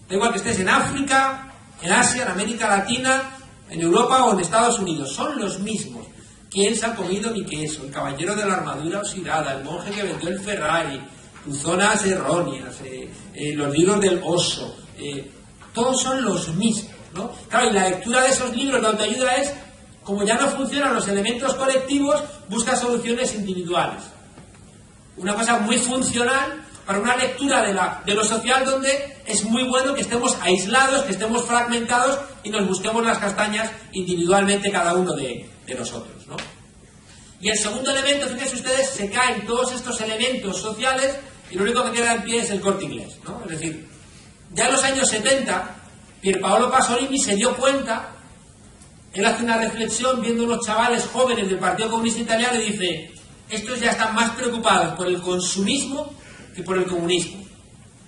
Da igual que estés en África, en Asia, en América Latina, en Europa o en Estados Unidos, son los mismos. ¿Quién se ha comido ni queso? El caballero de la armadura oxidada, el monje que vendió el Ferrari, tus zonas erróneas, los libros del oso, todos son los mismos, ¿no? Claro, y la lectura de esos libros de autoayuda es, como ya no funcionan los elementos colectivos, busca soluciones individuales. Una cosa muy funcional para una lectura de lo social, donde es muy bueno que estemos aislados, que estemos fragmentados y nos busquemos las castañas individualmente cada uno de nosotros, ¿no? Y el segundo elemento, fíjense ustedes, se caen todos estos elementos sociales y lo único que queda en pie es el Corte Inglés, ¿no? Es decir, ya en los años 70, Pierpaolo Pasolini se dio cuenta, él hace una reflexión viendo unos chavales jóvenes del Partido Comunista Italiano y dice: estos ya están más preocupados por el consumismo que por el comunismo.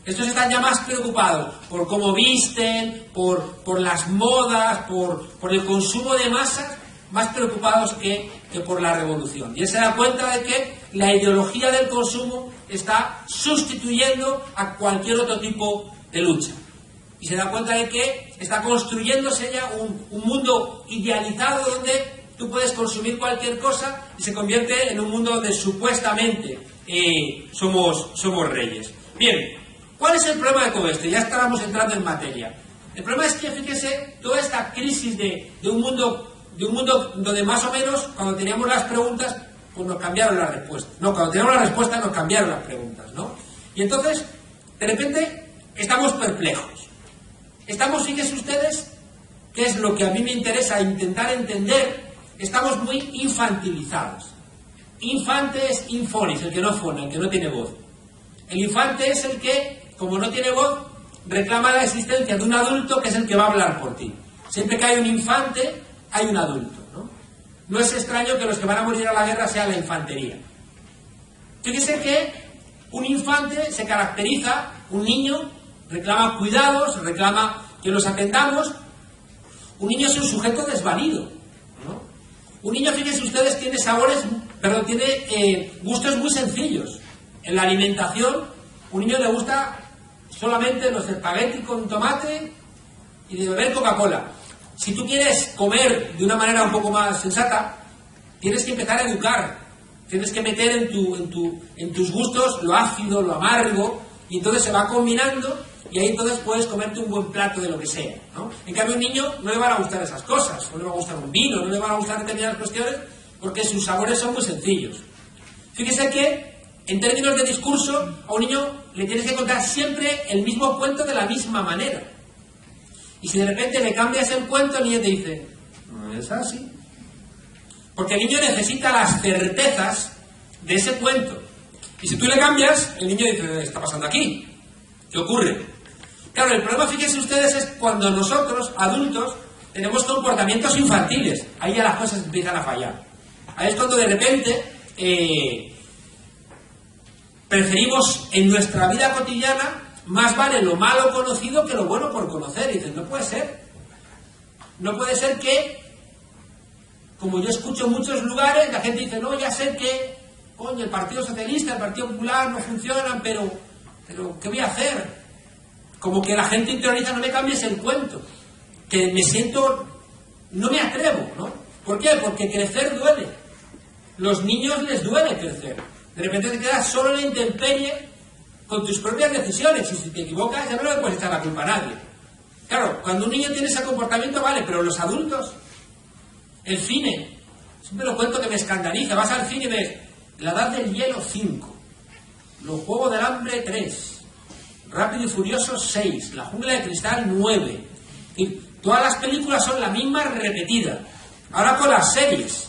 Estos están ya más preocupados por cómo visten, por las modas, por el consumo de masas, más preocupados que por la revolución. Y él se da cuenta de que la ideología del consumo está sustituyendo a cualquier otro tipo de lucha. Y se da cuenta de que está construyéndose ya un mundo idealizado donde tú puedes consumir cualquier cosa y se convierte en un mundo donde supuestamente somos reyes. Bien, ¿cuál es el problema de todo esto? Ya estábamos entrando en materia. El problema es que, fíjese, toda esta crisis de un mundo donde más o menos, cuando teníamos las preguntas, pues nos cambiaron las respuestas. No, cuando teníamos las respuestas nos cambiaron las preguntas, ¿no? Y entonces, de repente, estamos perplejos. Estamos, fíjense ustedes, que es lo que a mí me interesa intentar entender, estamos muy infantilizados. Infante es infonis, el que no fona, el que no tiene voz. El infante es el que, como no tiene voz, reclama la existencia de un adulto que es el que va a hablar por ti. Siempre que hay un infante, hay un adulto, ¿no? No es extraño que los que van a morir a la guerra sea la infantería. Fíjese que un infante se caracteriza, un niño reclama cuidados, reclama que los atendamos. Un niño es un sujeto desvalido, ¿no? Un niño, fíjense ustedes, tiene gustos muy sencillos. En la alimentación, un niño le gusta solamente los espaguetis con tomate y de beber Coca-Cola. Si tú quieres comer de una manera un poco más sensata, tienes que empezar a educar. Tienes que meter en tus gustos lo ácido, lo amargo, y entonces se va combinando y ahí entonces puedes comerte un buen plato de lo que sea, ¿no? En cambio, a un niño no le van a gustar esas cosas, no le va a gustar un vino, no le van a gustar determinadas cuestiones, porque sus sabores son muy sencillos. Fíjese que, en términos de discurso, a un niño le tienes que contar siempre el mismo cuento de la misma manera. Y si de repente le cambias el cuento, el niño te dice: no es así. Porque el niño necesita las certezas de ese cuento. Y si tú le cambias, el niño dice: ¿qué está pasando aquí? ¿Qué ocurre? Claro, el problema, fíjense ustedes, es cuando nosotros, adultos, tenemos comportamientos infantiles. Ahí ya las cosas empiezan a fallar. Ahí es cuando de repente preferimos en nuestra vida cotidiana, más vale lo malo conocido que lo bueno por conocer. Y dicen: no puede ser. No puede ser que, como yo escucho en muchos lugares, la gente dice: no, ya sé que, coño, el Partido Socialista, el Partido Popular no funcionan, pero ¿qué voy a hacer? Como que la gente interioriza: no me cambies el cuento, que me siento, no me atrevo, ¿no? ¿Por qué? Porque crecer duele. Los niños les duele crecer. De repente te quedas solo en la intemperie con tus propias decisiones, y si te equivocas ya no le puedes echar la culpa a nadie. Claro, cuando un niño tiene ese comportamiento, vale, pero los adultos, el cine, siempre lo cuento que me escandaliza. Vas al cine y ves La Edad del Hielo 5, Los Juegos del Hambre 3, Rápido y Furioso 6, La Jungla de Cristal 9. Y todas las películas son la misma repetida. Ahora con las series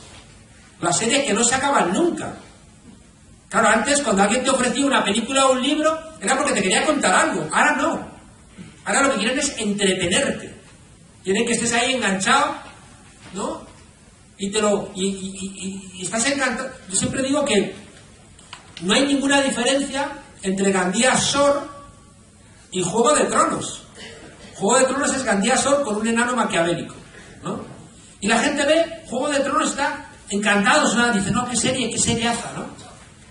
que no se acaban nunca. Claro, antes cuando alguien te ofrecía una película o un libro era porque te quería contar algo. Ahora no. Ahora lo que quieren es entretenerte. Quieren que estés ahí enganchado, ¿no? Y estás encantado. Yo siempre digo que no hay ninguna diferencia entre Gandía Sor y Juego de Tronos. Juego de Tronos es Gandía Sor con un enano maquiavélico, ¿no? Y la gente ve Juego de Tronos, está encantado, dice, no, qué serieaza, ¿no?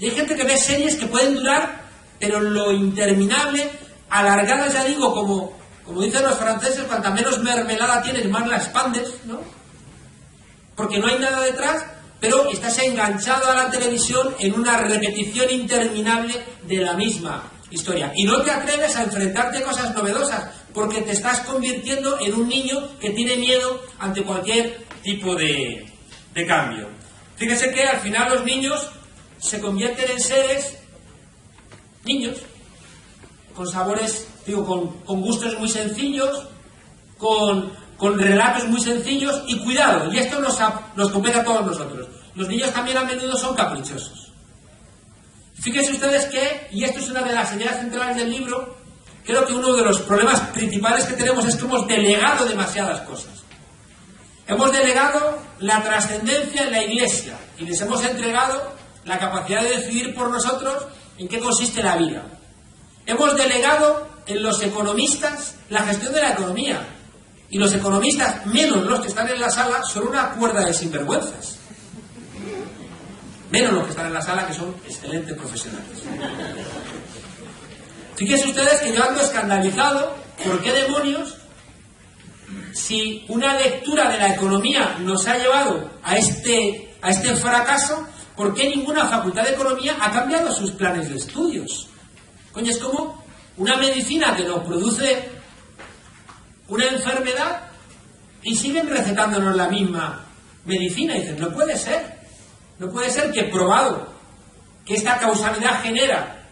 Y hay gente que ve series que pueden durar, pero lo interminable, alargadas, ya digo, como dicen los franceses, cuanta menos mermelada tienes, más la expandes, ¿no? Porque no hay nada detrás, pero estás enganchado a la televisión en una repetición interminable de la misma historia. Y no te atreves a enfrentarte a cosas novedosas, porque te estás convirtiendo en un niño que tiene miedo ante cualquier tipo de cambio. Fíjese que al final los niños se convierten en seres niños, con sabores, con gustos muy sencillos, con relatos muy sencillos, y cuidado, y esto nos compete a todos nosotros, los niños también a menudo son caprichosos. Fíjense ustedes que, y esto es una de las ideas centrales del libro, creo que uno de los problemas principales que tenemos es que hemos delegado demasiadas cosas. Hemos delegado la trascendencia en la Iglesia y les hemos entregado la capacidad de decidir por nosotros en qué consiste la vida. Hemos delegado en los economistas la gestión de la economía, y los economistas, menos los que están en la sala, son una cuerda de sinvergüenzas. Menos los que están en la sala, que son excelentes profesionales. Fíjense ustedes que yo ando escandalizado. ¿Por qué demonios, si una lectura de la economía nos ha llevado a este fracaso, por qué ninguna facultad de economía ha cambiado sus planes de estudios? Coño, es como una medicina que nos produce una enfermedad y siguen recetándonos la misma medicina. Y dicen, no puede ser que probado que esta causalidad genera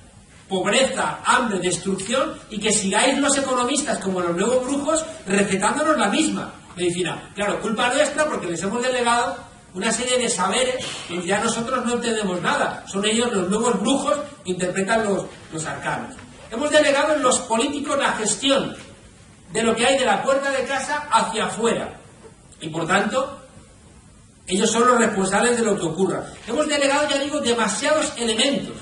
pobreza, hambre, destrucción, y que sigáis los economistas como los nuevos brujos recetándonos la misma medicina. Claro, culpa nuestra porque les hemos delegado una serie de saberes que ya nosotros no entendemos nada. Son ellos los nuevos brujos que interpretan los arcanos. Hemos delegado en los políticos la gestión de lo que hay de la puerta de casa hacia afuera. Y por tanto, ellos son los responsables de lo que ocurra. Hemos delegado, ya digo, demasiados elementos.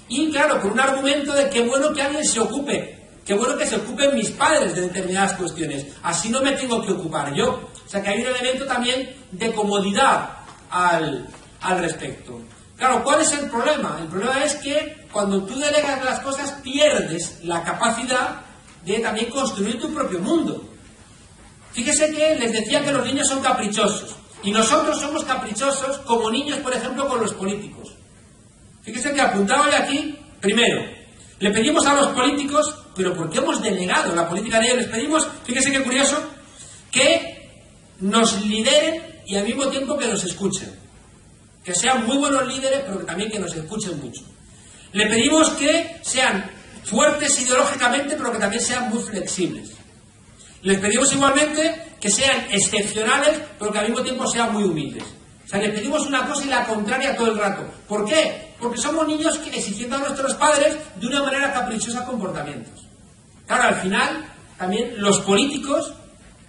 Y claro, con un argumento de qué bueno que alguien se ocupe, qué bueno que se ocupen mis padres de determinadas cuestiones, así no me tengo que ocupar yo. O sea que hay un elemento también de comodidad al respecto. Claro, ¿cuál es el problema? El problema es que cuando tú delegas las cosas pierdes la capacidad de también construir tu propio mundo. Fíjese que les decía que los niños son caprichosos, y nosotros somos caprichosos como niños, por ejemplo, con los políticos. Fíjese que apuntaba yo aquí, primero, le pedimos a los políticos, pero ¿por qué hemos delegado la política de ellos? Les pedimos, fíjese qué curioso, que nos lideren y al mismo tiempo que nos escuchen. Que sean muy buenos líderes, pero que también que nos escuchen mucho. Le pedimos que sean fuertes ideológicamente, pero que también sean muy flexibles. Les pedimos igualmente que sean excepcionales, pero que al mismo tiempo sean muy humildes. O sea, les pedimos una cosa y la contraria todo el rato. ¿Por qué? Porque somos niños que exigiendo a nuestros padres de una manera caprichosa comportamientos. Claro, al final, también los políticos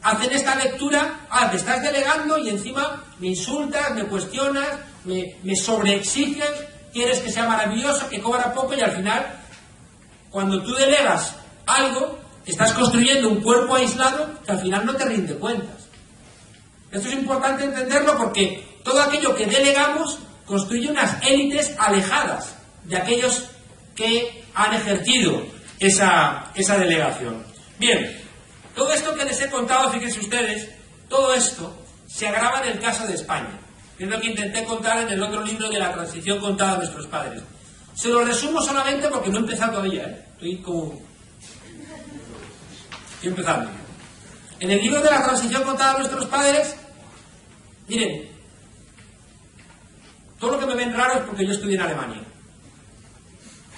hacen esta lectura, te estás delegando y encima me insultas, me cuestionas, me sobreexiges, quieres que sea maravilloso, que cobra poco, y al final, cuando tú delegas algo, estás construyendo un cuerpo aislado que al final no te rinde cuentas. Esto es importante entenderlo porque todo aquello que delegamos construye unas élites alejadas de aquellos que han ejercido esa delegación. Bien, todo esto que les he contado, fíjense ustedes, todo esto se agrava en el caso de España, que es lo que intenté contar en el otro libro de la transición contada a nuestros padres. Se lo resumo solamente porque no he empezado todavía, Estoy empezando. En el libro de la transición contada a nuestros padres, miren, todo lo que me ven raro es porque yo estudié en Alemania.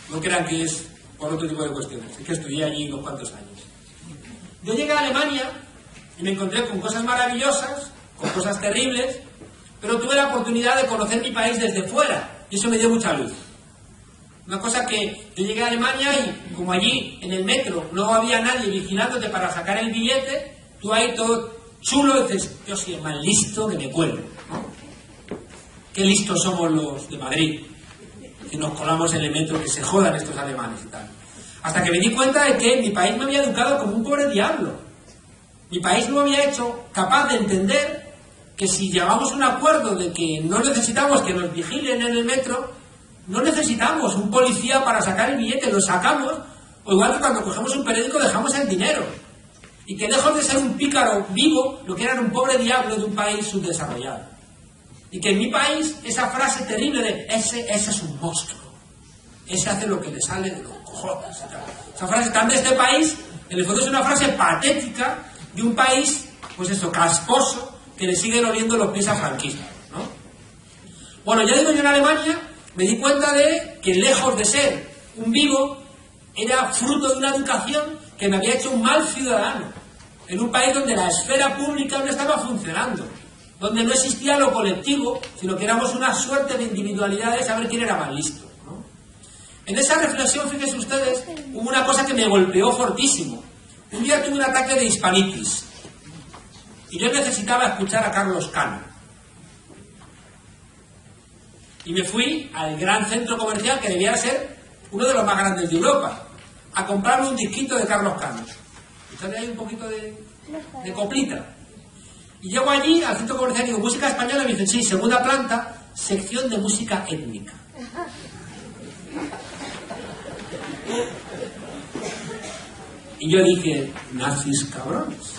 No crean que es por otro tipo de cuestiones. Es que estudié allí unos cuantos años. Yo llegué a Alemania y me encontré con cosas maravillosas, con cosas terribles, pero tuve la oportunidad de conocer mi país desde fuera y eso me dio mucha luz. Una cosa que yo llegué a Alemania y como allí en el metro no había nadie vigilándote para sacar el billete, tú ahí todo chulo dices, yo soy el más listo que me cuelo, ¿no? Qué listos somos los de Madrid, que nos colamos en el metro, que se jodan estos alemanes y tal. Hasta que me di cuenta de que mi país me había educado como un pobre diablo. Mi país no me había hecho capaz de entender que si llegamos a un acuerdo de que no necesitamos que nos vigilen en el metro, no necesitamos un policía para sacar el billete, lo sacamos, o igual que cuando cogemos un periódico dejamos el dinero. Y que lejos de ser un pícaro vivo, lo que era un pobre diablo de un país subdesarrollado. Y que en mi país, esa frase terrible de ese es un monstruo, ese hace lo que le sale de los cojones. Esa frase tan de este país, en el fondo es una frase patética de un país, pues eso, casposo, que le siguen oliendo los pies al franquismo, ¿no? Bueno, ya digo, yo en Alemania me di cuenta de que lejos de ser un vivo, era fruto de una educación que me había hecho un mal ciudadano, en un país donde la esfera pública no estaba funcionando, donde no existía lo colectivo, sino que éramos una suerte de individualidades a ver quién era más listo, ¿no? En esa reflexión, fíjense ustedes, hubo una cosa que me golpeó fortísimo. Un día tuve un ataque de hispanitis y yo necesitaba escuchar a Carlos Cano. Y me fui al gran centro comercial que debía ser uno de los más grandes de Europa, a comprarme un disquito de Carlos Cano. ¿Sale ahí un poquito de coplita? Y llego allí al centro comercial y digo, música española, y me dicen, sí, segunda planta, sección de música étnica. Y yo dije, nazis cabrones.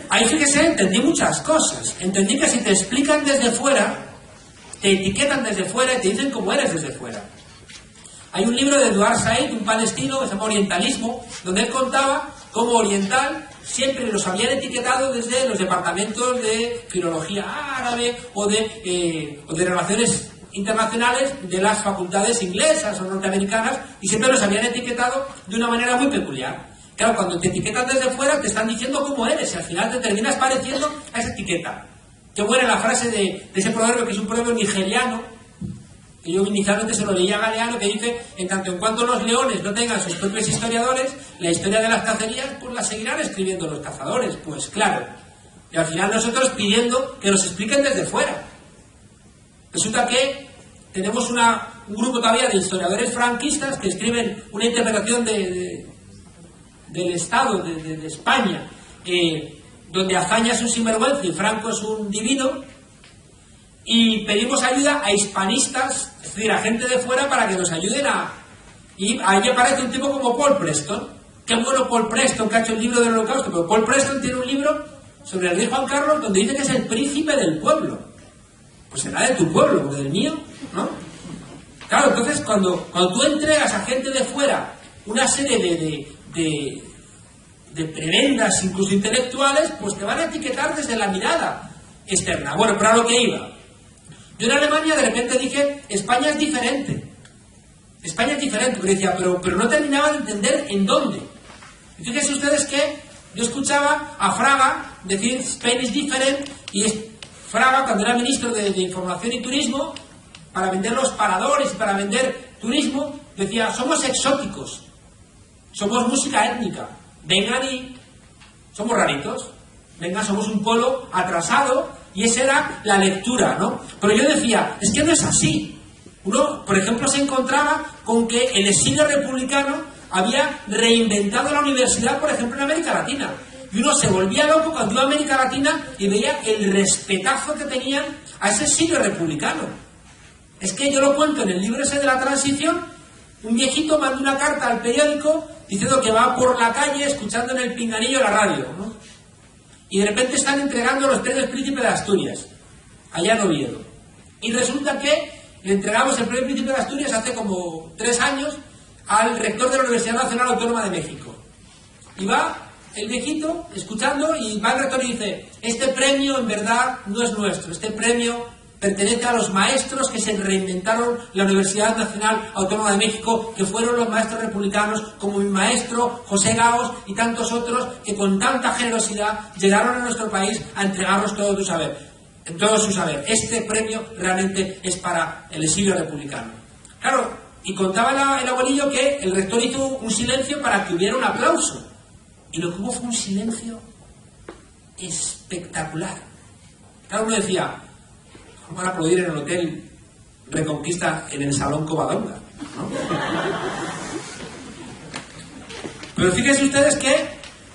Ahí fíjese, entendí muchas cosas. Entendí que si te explican desde fuera, te etiquetan desde fuera y te dicen cómo eres desde fuera. Hay un libro de Eduard Said, un palestino, que se llama Orientalismo, donde él contaba cómo oriental siempre los habían etiquetado desde los departamentos de filología árabe o de relaciones internacionales de las facultades inglesas o norteamericanas, y siempre los habían etiquetado de una manera muy peculiar. Claro, cuando te etiquetan desde fuera te están diciendo cómo eres y al final te terminas pareciendo a esa etiqueta. Qué buena la frase de ese proverbio, que es un proverbio nigeriano, que yo inicialmente se lo leía a Galeano, que dice, en tanto en cuanto los leones no tengan sus propios historiadores, la historia de las cacerías pues la seguirán escribiendo los cazadores. Pues claro, y al final nosotros pidiendo que nos expliquen desde fuera. Resulta que tenemos un grupo todavía de historiadores franquistas que escriben una interpretación del Estado, de España, donde Azaña es un sinvergüenza y Franco es un divino, y pedimos ayuda a hispanistas, es decir, a gente de fuera para que nos ayuden y ahí aparece un tipo como Paul Preston. Qué bueno Paul Preston, que ha hecho el libro del Holocausto, pero Paul Preston tiene un libro sobre el rey Juan Carlos donde dice que es el príncipe del pueblo. Pues será de tu pueblo, porque del mío, ¿no? Claro, entonces cuando tú entregas a gente de fuera una serie de prebendas, incluso intelectuales, pues te van a etiquetar desde la mirada externa. Bueno, pero a lo que iba. Yo en Alemania de repente dije, España es diferente. España es diferente, pero decía, pero no terminaba de entender en dónde. Y fíjense ustedes que yo escuchaba a Fraga decir Spain is different, y Fraga, cuando era ministro de Información y Turismo, para vender los paradores y para vender turismo, decía, somos exóticos, somos música étnica, vengan y somos raritos, vengan, somos un pueblo atrasado. Y esa era la lectura, ¿no? Pero yo decía, es que no es así. Uno, por ejemplo, se encontraba con que el exilio republicano había reinventado la universidad, por ejemplo, en América Latina. Y uno se volvía loco cuando iba a América Latina y veía el respetazo que tenían a ese exilio republicano. Es que yo lo cuento en el libro ese de la transición. Un viejito manda una carta al periódico diciendo que va por la calle escuchando en el pinganillo la radio, ¿no? Y de repente están entregando los premios Príncipe de Asturias, allá en Oviedo. Y resulta que le entregamos el premio Príncipe de Asturias hace como 3 años al rector de la Universidad Nacional Autónoma de México. Y va el viejito escuchando y va el rector y dice, este premio en verdad no es nuestro, este premio pertenece a los maestros que se reinventaron la Universidad Nacional Autónoma de México, que fueron los maestros republicanos, como mi maestro José Gaos y tantos otros que con tanta generosidad llegaron a nuestro país a entregarnos todo su saber. Este premio realmente es para el exilio republicano. Claro, y contaba el abuelillo que el rector hizo un silencio para que hubiera un aplauso. Y lo que hubo fue un silencio espectacular. Cada uno decía, vamos a aplaudir en el Hotel Reconquista en el Salón Covadonga, ¿no? Pero fíjense ustedes que,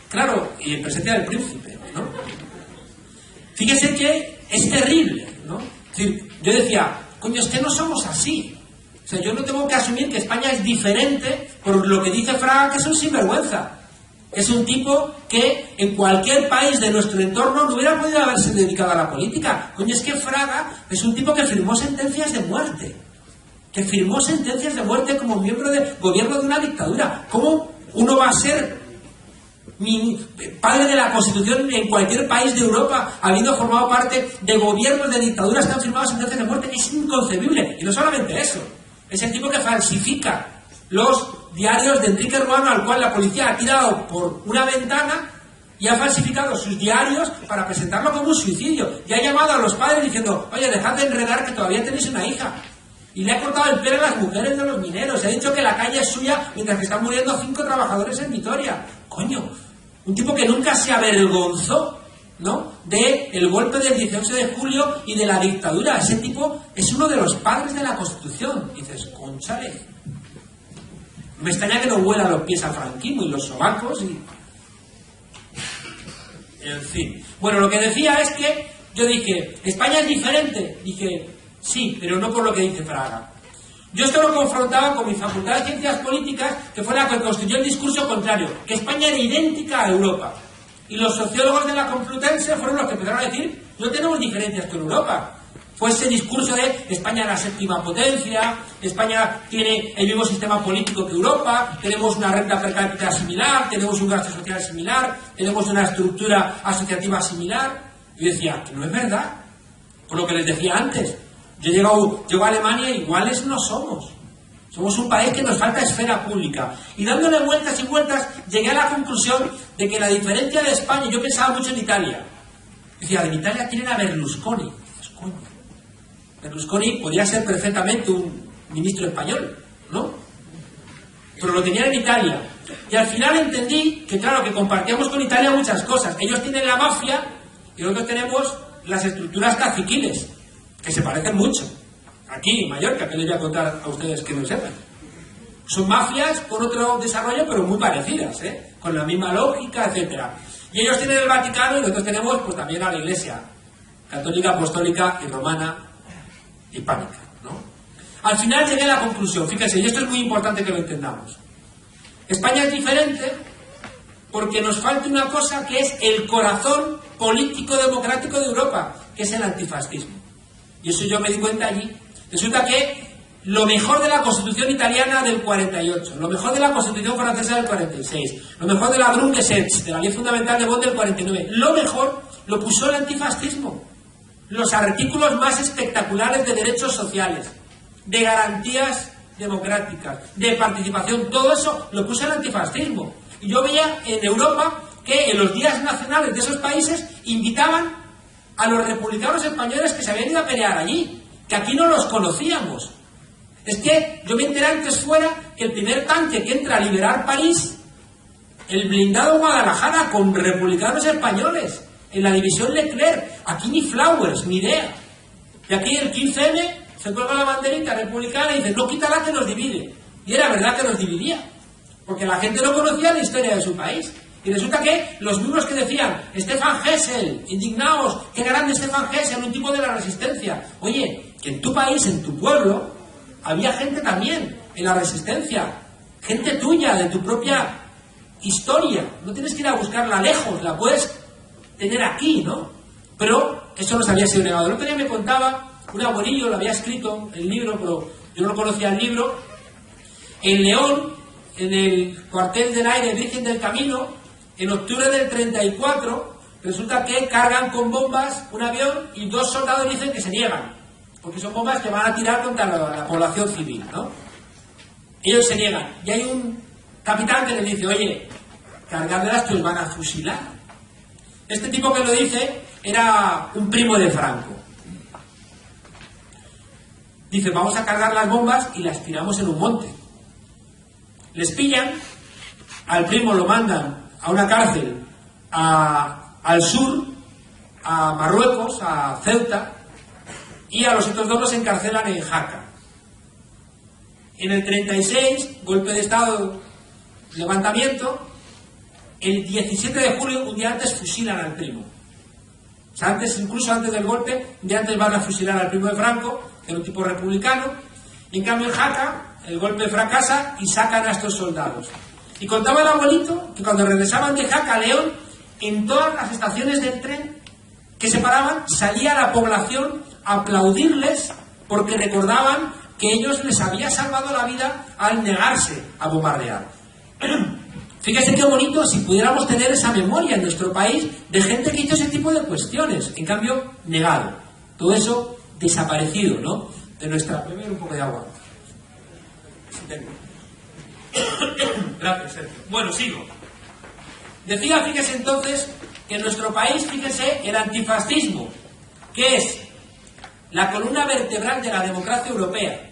claro, y en presencia del príncipe, ¿no? Fíjense que es terrible, ¿no? Es decir, yo decía, coño, es que no somos así. O sea, yo no tengo que asumir que España es diferente por lo que dice Fraga, que es un sinvergüenza. Es un tipo que en cualquier país de nuestro entorno no hubiera podido haberse dedicado a la política. Coño, es que Fraga es un tipo que firmó sentencias de muerte. Que firmó sentencias de muerte como miembro del gobierno de una dictadura. ¿Cómo uno va a ser padre de la Constitución en cualquier país de Europa, habiendo formado parte de gobiernos de dictaduras que han firmado sentencias de muerte? Es inconcebible. Y no solamente eso. Es el tipo que falsifica los diarios de Enrique Ruano, al cual la policía ha tirado por una ventana y ha falsificado sus diarios para presentarlo como un suicidio. Y ha llamado a los padres diciendo, oye, dejad de enredar que todavía tenéis una hija. Y le ha cortado el pelo a las mujeres de los mineros. Se ha dicho que la calle es suya mientras que están muriendo 5 trabajadores en Vitoria. Coño, un tipo que nunca se avergonzó, ¿no?, del golpe del 18 de julio y de la dictadura. Ese tipo es uno de los padres de la Constitución. Y dices, cónchale, me extraña que no huela los pies al franquismo y los sobacos y... En fin. Bueno, lo que decía es que yo dije, ¿España es diferente? Dije, sí, pero no por lo que dice Fraga. Yo esto lo confrontaba con mi Facultad de Ciencias Políticas, que fue la que construyó el discurso contrario, que España era idéntica a Europa. Y los sociólogos de la Complutense fueron los que empezaron a decir, no tenemos diferencias con Europa. Fue ese discurso de España es la séptima potencia, España tiene el mismo sistema político que Europa, tenemos una renta per cápita similar, tenemos un gasto social similar, tenemos una estructura asociativa similar. Y yo decía, que no es verdad. Por lo que les decía antes, yo llego a Alemania, iguales no somos. Somos un país que nos falta esfera pública. Y dándole vueltas y vueltas, llegué a la conclusión de que la diferencia de España, yo pensaba mucho en Italia. Decía, en Italia tienen a Berlusconi. Berlusconi podría ser perfectamente un ministro español, ¿no? Pero lo tenían en Italia. Y al final entendí que, claro, que compartíamos con Italia muchas cosas. Ellos tienen la mafia y nosotros tenemos las estructuras caciquiles, que se parecen mucho. Aquí, en Mallorca, que les voy a contar a ustedes que no sepan. Son mafias con otro desarrollo, pero muy parecidas, ¿eh? Con la misma lógica, etcétera. Y ellos tienen el Vaticano y nosotros tenemos, pues, también a la Iglesia católica, apostólica y romana hispánica, ¿no? Al final llegué a la conclusión, fíjense, y esto es muy importante que lo entendamos. España es diferente porque nos falta una cosa que es el corazón político-democrático de Europa, que es el antifascismo. Y eso yo me di cuenta allí. Resulta que lo mejor de la Constitución italiana del 48, lo mejor de la Constitución francesa del 46, lo mejor de la Grundgesetz, de la Ley Fundamental de Bonn del 49, lo mejor lo puso el antifascismo. Los artículos más espectaculares de derechos sociales, de garantías democráticas, de participación, todo eso lo puso el antifascismo. Y yo veía en Europa que en los días nacionales de esos países invitaban a los republicanos españoles que se habían ido a pelear allí, que aquí no los conocíamos. Es que yo me enteré antes fuera que el primer tanque que entra a liberar París, el blindado Guadalajara con republicanos españoles, en la división Leclerc, aquí ni Flowers, ni idea. Y aquí el 15M se cuelga la banderita republicana y dice, no quítala que nos divide. Y era verdad que nos dividía, porque la gente no conocía la historia de su país. Y resulta que los mismos que decían, Stefan Hessel, indignaos, qué grande Stefan Hessel, un tipo de la resistencia. Oye, que en tu país, en tu pueblo, había gente también en la resistencia, gente tuya, de tu propia historia. No tienes que ir a buscarla lejos, la puedes tener aquí, ¿no? Pero eso nos había sido negado. El otro día me contaba, un abuelillo lo había escrito el libro, pero yo no conocía el libro. En León, en el cuartel del aire Virgen del Camino, en octubre del 34, resulta que cargan con bombas un avión y 2 soldados dicen que se niegan. porque son bombas que van a tirar contra la población civil, ¿no? Ellos se niegan, y hay un capitán que les dice, oye, cargadlas que os van a fusilar. Este tipo que lo dice era un primo de Franco. Dice, vamos a cargar las bombas y las tiramos en un monte. Les pillan, al primo lo mandan a una cárcel al sur, a Marruecos, a Ceuta, y a los otros dos los encarcelan en Jaca. En el 36, golpe de estado, levantamiento, el 17 de julio, un día antes, fusilan al primo. O sea, incluso antes del golpe, un día antes van a fusilar al primo de Franco, que era un tipo republicano, y en cambio en Jaca, el golpe fracasa y sacan a estos soldados. Y contaba el abuelito que cuando regresaban de Jaca a León, en todas las estaciones del tren que se paraban, salía la población a aplaudirles porque recordaban que ellos les había salvado la vida al negarse a bombardear. Fíjese qué bonito si pudiéramos tener esa memoria en nuestro país de gente que hizo ese tipo de cuestiones, en cambio, negado. Todo eso desaparecido, ¿no? De nuestra... Voy a beber un poco de agua. Sí tengo. Gracias, Sergio. Bueno, sigo. Decía, fíjese entonces, que en nuestro país, fíjese, el antifascismo, que es la columna vertebral de la democracia europea,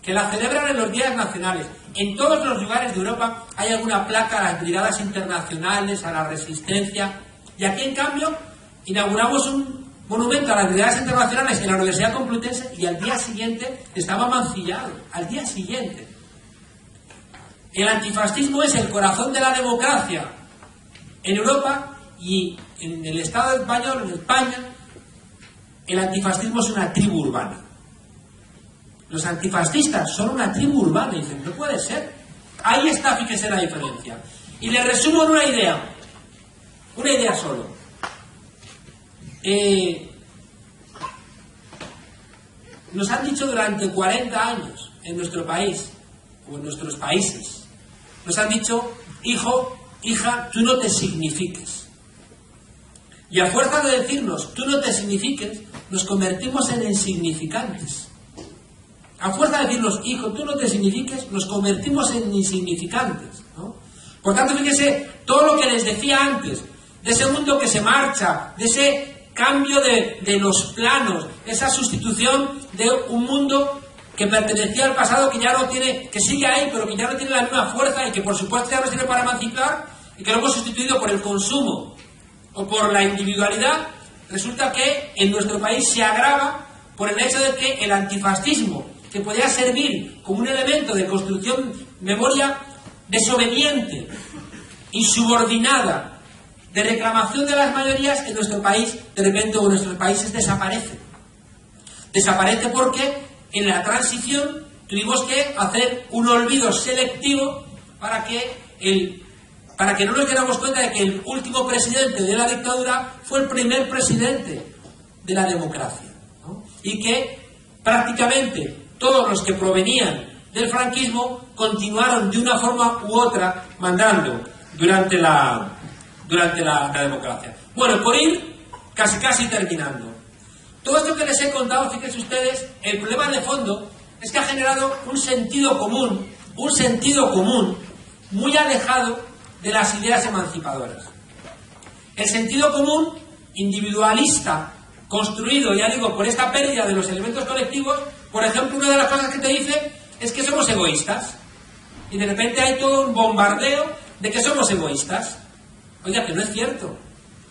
que la celebran en los días nacionales. En todos los lugares de Europa hay alguna placa a las brigadas internacionales, a la resistencia, y aquí, en cambio, inauguramos un monumento a las brigadas internacionales en la Universidad Complutense y al día siguiente estaba mancillado, al día siguiente. El antifascismo es el corazón de la democracia en Europa, y en el Estado español, en España, el antifascismo es una tribu urbana. Los antifascistas son una tribu urbana, y dicen, no puede ser. Ahí está, fíjese la diferencia. Y le resumo en una idea solo. Nos han dicho durante 40 años en nuestro país, o en nuestros países, nos han dicho, hijo, hija, tú no te signifiques. Y a fuerza de decirnos, tú no te signifiques, nos convertimos en insignificantes. A fuerza de decirnos, hijo, tú no te signifiques, nos convertimos en insignificantes, ¿no? Por tanto, fíjese, todo lo que les decía antes, de ese mundo que se marcha, de ese cambio de los planos, esa sustitución de un mundo que pertenecía al pasado, que ya no tiene, que sigue ahí, pero que ya no tiene la misma fuerza y que por supuesto ya no sirve para emancipar, y que lo hemos sustituido por el consumo o por la individualidad, resulta que en nuestro país se agrava por el hecho de que el antifascismo, que podía servir como un elemento de construcción, memoria desobediente, insubordinada, de reclamación de las mayorías, en nuestro país, de repente, o en nuestros países desaparece. Desaparece porque en la transición tuvimos que hacer un olvido selectivo para que no nos diéramos cuenta de que el último presidente de la dictadura fue el primer presidente de la democracia, ¿no? Y que prácticamente todos los que provenían del franquismo continuaron de una forma u otra mandando durante la democracia. Bueno, por ir casi terminando. Todo esto que les he contado, fíjense ustedes, el problema de fondo es que ha generado un sentido común muy alejado de las ideas emancipadoras. El sentido común individualista, construido, ya digo, por esta pérdida de los elementos colectivos. Por ejemplo, una de las cosas que te dice es que somos egoístas. Y de repente hay todo un bombardeo de que somos egoístas. Oiga, que no es cierto.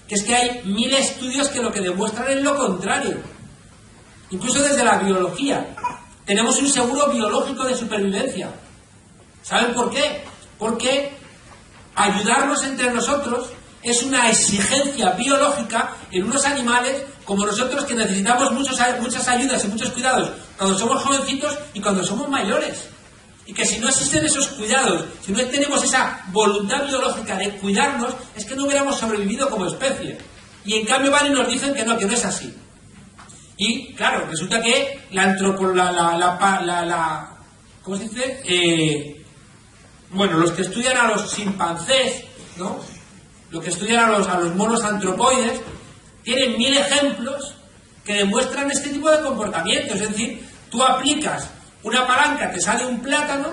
Que es que hay 1000 estudios que lo que demuestran es lo contrario. Incluso desde la biología. Tenemos un seguro biológico de supervivencia. ¿Saben por qué? Porque ayudarnos entre nosotros es una exigencia biológica en unos animales como nosotros, que necesitamos muchas ayudas y muchos cuidados cuando somos jovencitos y cuando somos mayores. Y que si no existen esos cuidados, si no tenemos esa voluntad biológica de cuidarnos, es que no hubiéramos sobrevivido como especie. Y en cambio van y nos dicen que no es así. Y claro, resulta que ¿cómo se dice? Bueno, los que estudian a los chimpancés, ¿no? Los que estudian a los monos antropoides, tienen 1000 ejemplos que demuestran este tipo de comportamientos. Es decir, tú aplicas una palanca, te sale un plátano,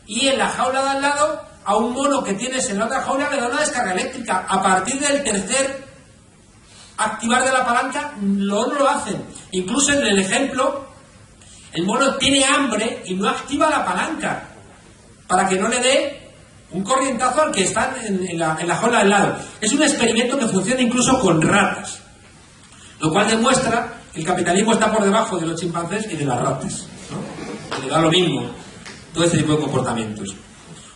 y en la jaula de al lado, a un mono que tienes en la otra jaula le da una descarga eléctrica. A partir del tercer activar de la palanca, no lo hacen. Incluso en el ejemplo, el mono tiene hambre y no activa la palanca, para que no le dé un corrientazo al que está en la jaula al lado. Es un experimento que funciona incluso con ratas, lo cual demuestra que el capitalismo está por debajo de los chimpancés y de las ratas, ¿no? Que le da lo mismo todo este tipo de comportamientos.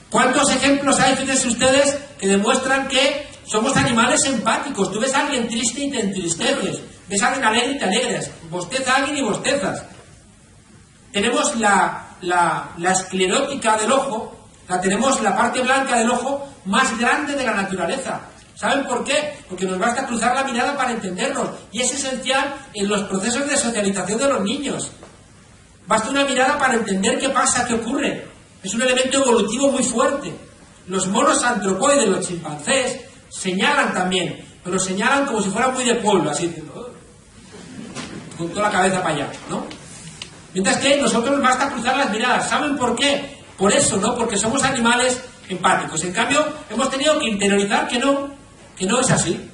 ¿Cuántos ejemplos hay, fíjense ustedes, que demuestran que somos animales empáticos? Tú ves a alguien triste y te entristeces, ves a alguien alegre y te alegras, bosteza a alguien y bostezas. Tenemos la esclerótica del ojo, tenemos la parte blanca del ojo más grande de la naturaleza. ¿Saben por qué? Porque nos basta cruzar la mirada para entendernos, y es esencial en los procesos de socialización de los niños. Basta una mirada para entender qué pasa, qué ocurre. Es un elemento evolutivo muy fuerte. Los monos antropoides, los chimpancés, señalan también, pero señalan como si fueran muy de pueblo, así, con toda la cabeza para allá, ¿no? Mientras que nosotros basta cruzar las miradas. ¿Saben por qué? Por eso, ¿no? Porque somos animales empáticos. En cambio, hemos tenido que interiorizar que no es así.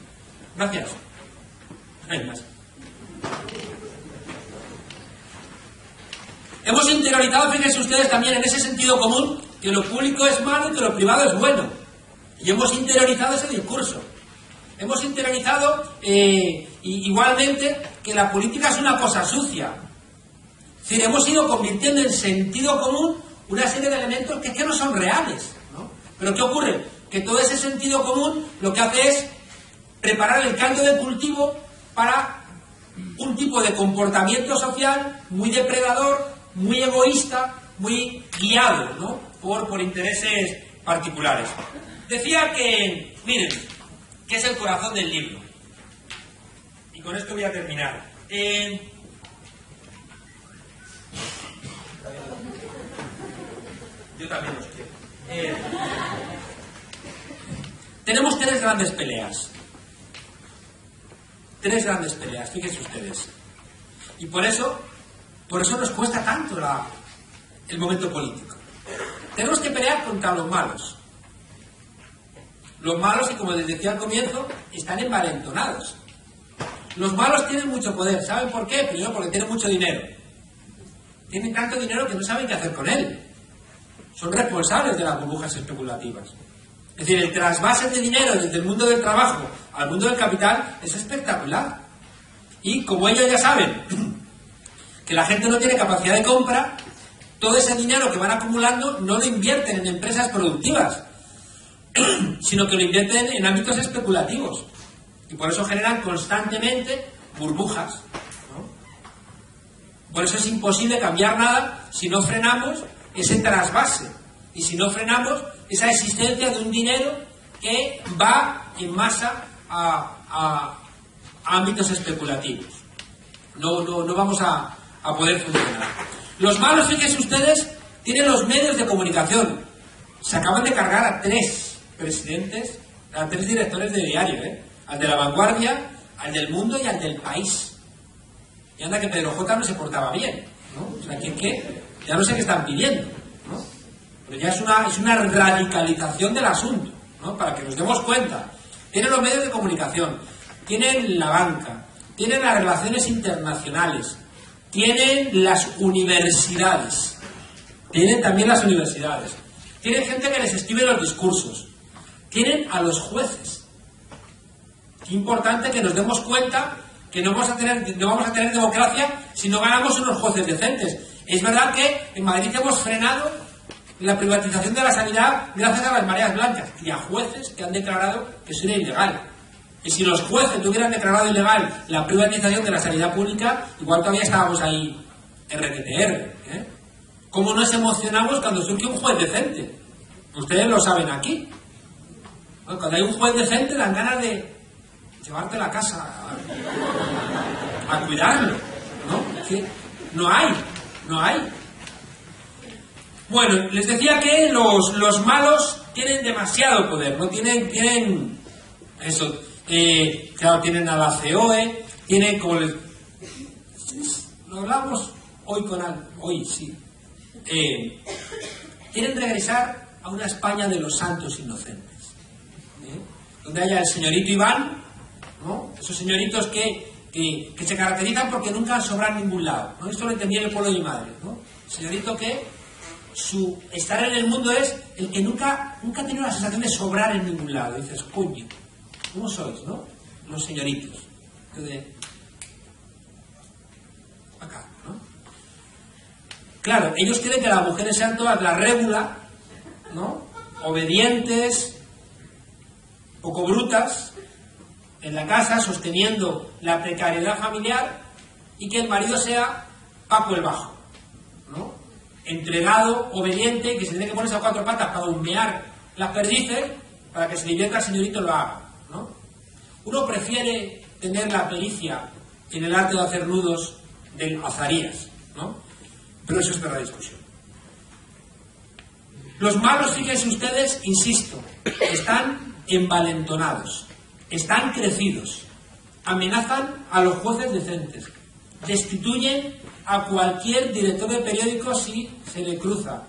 Gracias. Hay más. Hemos interiorizado, fíjense ustedes también, en ese sentido común, que lo público es malo y que lo privado es bueno. Y hemos interiorizado ese discurso. Hemos interiorizado igualmente que la política es una cosa sucia. Es decir, hemos ido convirtiendo en sentido común una serie de elementos que no son reales, ¿no? Pero ¿qué ocurre? Que todo ese sentido común lo que hace es preparar el caldo de cultivo para un tipo de comportamiento social muy depredador, muy egoísta, muy guiado, ¿no? por intereses particulares. Decía que, miren, que es el corazón del libro. Y con esto voy a terminar. Yo también los quiero. Tenemos tres grandes peleas. Tres grandes peleas, fíjense ustedes. Y por eso nos cuesta tanto el momento político. Tenemos que pelear contra los malos. Los malos, y como les decía al comienzo, están envalentonados. Los malos tienen mucho poder. ¿Saben por qué? Primero, porque tienen mucho dinero. Tienen tanto dinero que no saben qué hacer con él. Son responsables de las burbujas especulativas. Es decir, el trasvase de dinero desde el mundo del trabajo al mundo del capital es espectacular. Y como ellos ya saben que la gente no tiene capacidad de compra, todo ese dinero que van acumulando no lo invierten en empresas productivas, sino que lo invierten en ámbitos especulativos. Y por eso generan constantemente burbujas, ¿no? Por eso es imposible cambiar nada si no frenamos ese trasvase y si no frenamos esa existencia de un dinero que va en masa a ámbitos especulativos. No vamos a poder funcionar. Los malos, fíjense ustedes, tienen los medios de comunicación. Se acaban de cargar a 3 presidentes, a 3 directores de diario, al de La Vanguardia, al del Mundo y al del País. Y anda que Pedro J no se portaba bien, ¿no? O sea, que ya no sé qué están pidiendo, ¿no? Pero ya es una radicalización del asunto, ¿no? Para que nos demos cuenta. Tienen los medios de comunicación, tienen la banca, tienen las relaciones internacionales, tienen las universidades, tienen también las universidades, tienen gente que les escribe los discursos, tienen a los jueces. Qué importante que nos demos cuenta que no vamos a tener democracia si no ganamos unos jueces decentes. Es verdad que en Madrid hemos frenado la privatización de la sanidad gracias a las mareas blancas y a jueces que han declarado que eso era ilegal. Y si los jueces hubieran declarado ilegal la privatización de la sanidad pública, igual todavía estábamos ahí RTTR. ¿Cómo nos emocionamos cuando surge un juez decente? Ustedes lo saben aquí. Bueno, cuando hay un juez decente dan ganas de llevarte a la casa a cuidarlo, ¿no? ¿Sí? No hay. Bueno, les decía que los malos tienen demasiado poder, ¿no? Tienen eso. Claro, tienen a la COE, tienen, como Lo hablamos hoy con algo, hoy sí. Quieren regresar a una España de los santos inocentes, donde haya el señorito Iván, ¿no? Esos señoritos que se caracterizan porque nunca sobran en ningún lado, ¿no? Esto lo entendía el pueblo de mi madre, ¿no? El señorito que su estar en el mundo es el que nunca ha tenido la sensación de sobrar en ningún lado. Y dices, coño, ¿cómo sois, no? Los señoritos. Entonces, acá, ¿no? Claro, ellos quieren que las mujeres sean todas la régula, ¿no? Obedientes, poco brutas, en la casa, sosteniendo la precariedad familiar, y que el marido sea Paco el Bajo, ¿no? Entregado, obediente, que se tiene que ponerse a cuatro patas para humear las perdices, para que se divierta el señorito lo haga, ¿no? Uno prefiere tener la pericia en el arte de hacer nudos del Azarías, ¿no? Pero eso es otra discusión. Los malos, fíjense ustedes, insisto, están envalentonados, están crecidos, amenazan a los jueces decentes, destituyen a cualquier director de periódico si se le cruza,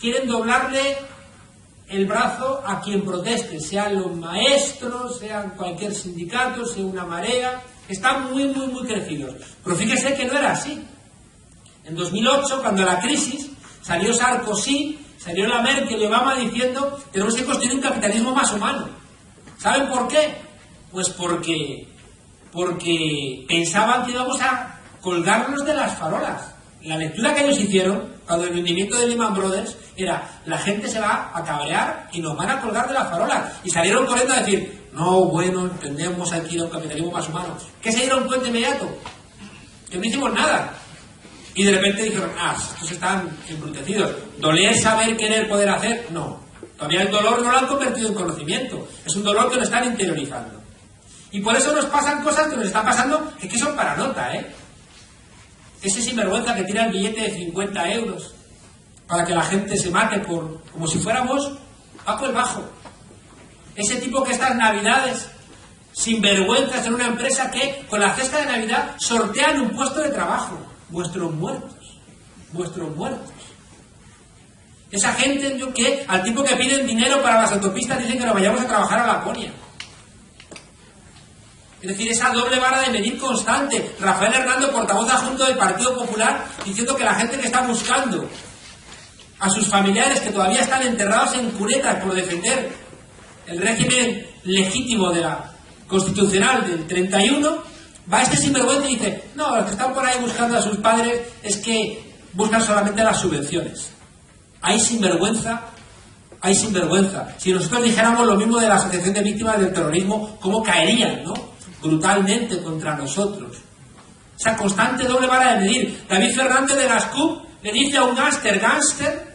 quieren doblarle el brazo a quien proteste, sean los maestros, sean cualquier sindicato, sea una marea, están muy crecidos. Pero fíjese que no era así. En 2008, cuando la crisis, salió Sarkozy, salió la Merkel y Obama diciendo tenemos que construir un capitalismo más humano. ¿Saben por qué? Pues porque pensaban que íbamos a colgarnos de las farolas. La lectura que ellos hicieron cuando el hundimiento de Lehman Brothers era la gente se va a cabrear y nos van a colgar de las farolas. Y salieron corriendo a decir no, bueno, entendemos aquí un capitalismo más humano. ¿Qué se dieron cuenta inmediato? Que no hicimos nada. Y de repente dijeron, estos están embrutecidos. ¿Doler, saber, querer, poder hacer? No. Todavía el dolor no lo han convertido en conocimiento. Es un dolor que lo están interiorizando. Y por eso nos pasan cosas que nos están pasando que son para nota, ¿eh? Ese sinvergüenza que tira el billete de 50 euros para que la gente se mate como si fuéramos Paco el Bajo. Ese tipo que estas navidades sinvergüenzas en una empresa que con la cesta de Navidad sortean un puesto de trabajo. Vuestros muertos. Esa gente que al tipo que piden dinero para las autopistas dicen que nos vayamos a trabajar a Laponia. Es decir, esa doble vara de medir constante. Rafael Hernando, portavoz adjunto del Partido Popular, diciendo que la gente que está buscando a sus familiares que todavía están enterrados en cunetas por defender el régimen legítimo de la constitucional del 31, va este sinvergüenza y dice, no, los que están por ahí buscando a sus padres es que buscan solamente las subvenciones. Hay sinvergüenza. Si nosotros dijéramos lo mismo de la Asociación de Víctimas del Terrorismo, ¿cómo caerían, no? Brutalmente contra nosotros. Esa constante doble vara de medir. David Fernández de las CUP le dice a un gánster,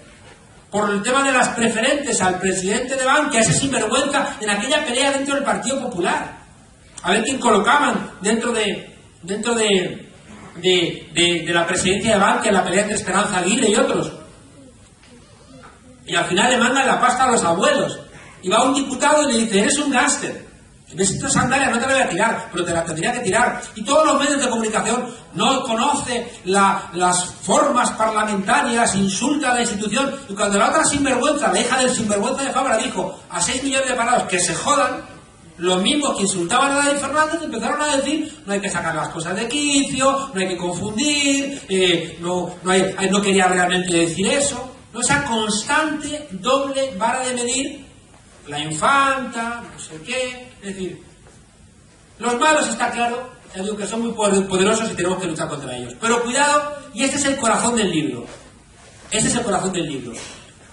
por el tema de las preferentes al presidente de Bankia, ese sinvergüenza, en aquella pelea dentro del Partido Popular. A ver quién colocaban dentro de la presidencia de Bankia, en la pelea entre Esperanza Aguirre y otros. Y al final le mandan la pasta a los abuelos. Y va un diputado y le dice, eres un gánster. Si ves estas sandalias no te la voy a tirar, pero te la tendría que tirar. Y todos los medios de comunicación no conoce las formas parlamentarias, insulta a la institución. Y cuando la otra sinvergüenza, la hija del sinvergüenza de Fabra, dijo a 6 millones de parados que se jodan, los mismos que insultaban a David Fernández empezaron a decir no hay que sacar las cosas de quicio, no hay que confundir, no quería realmente decir eso. No, esa constante doble vara de medir, la infanta, no sé qué, es decir, los malos está claro, ya digo que son muy poderosos y tenemos que luchar contra ellos. Pero cuidado, y este es el corazón del libro.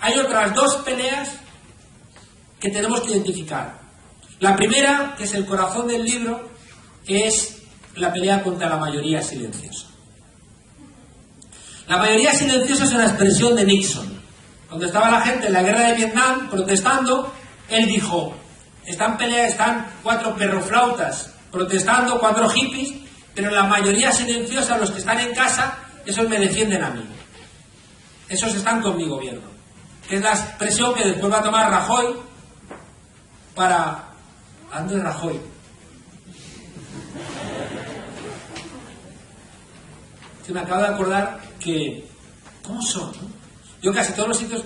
Hay otras dos peleas que tenemos que identificar. La primera, que es el corazón del libro, es la pelea contra la mayoría silenciosa. La mayoría silenciosa es una expresión de Nixon. Cuando estaba la gente en la guerra de Vietnam protestando, él dijo, están 4 perroflautas protestando, 4 hippies, pero la mayoría silenciosa, los que están en casa, esos me defienden a mí. Esos están con mi gobierno. Que es la expresión que después va a tomar Rajoy para... Andrés Rajoy. que me acabo de acordar que... ¿Cómo son? ¿No? Yo casi todos los sitios...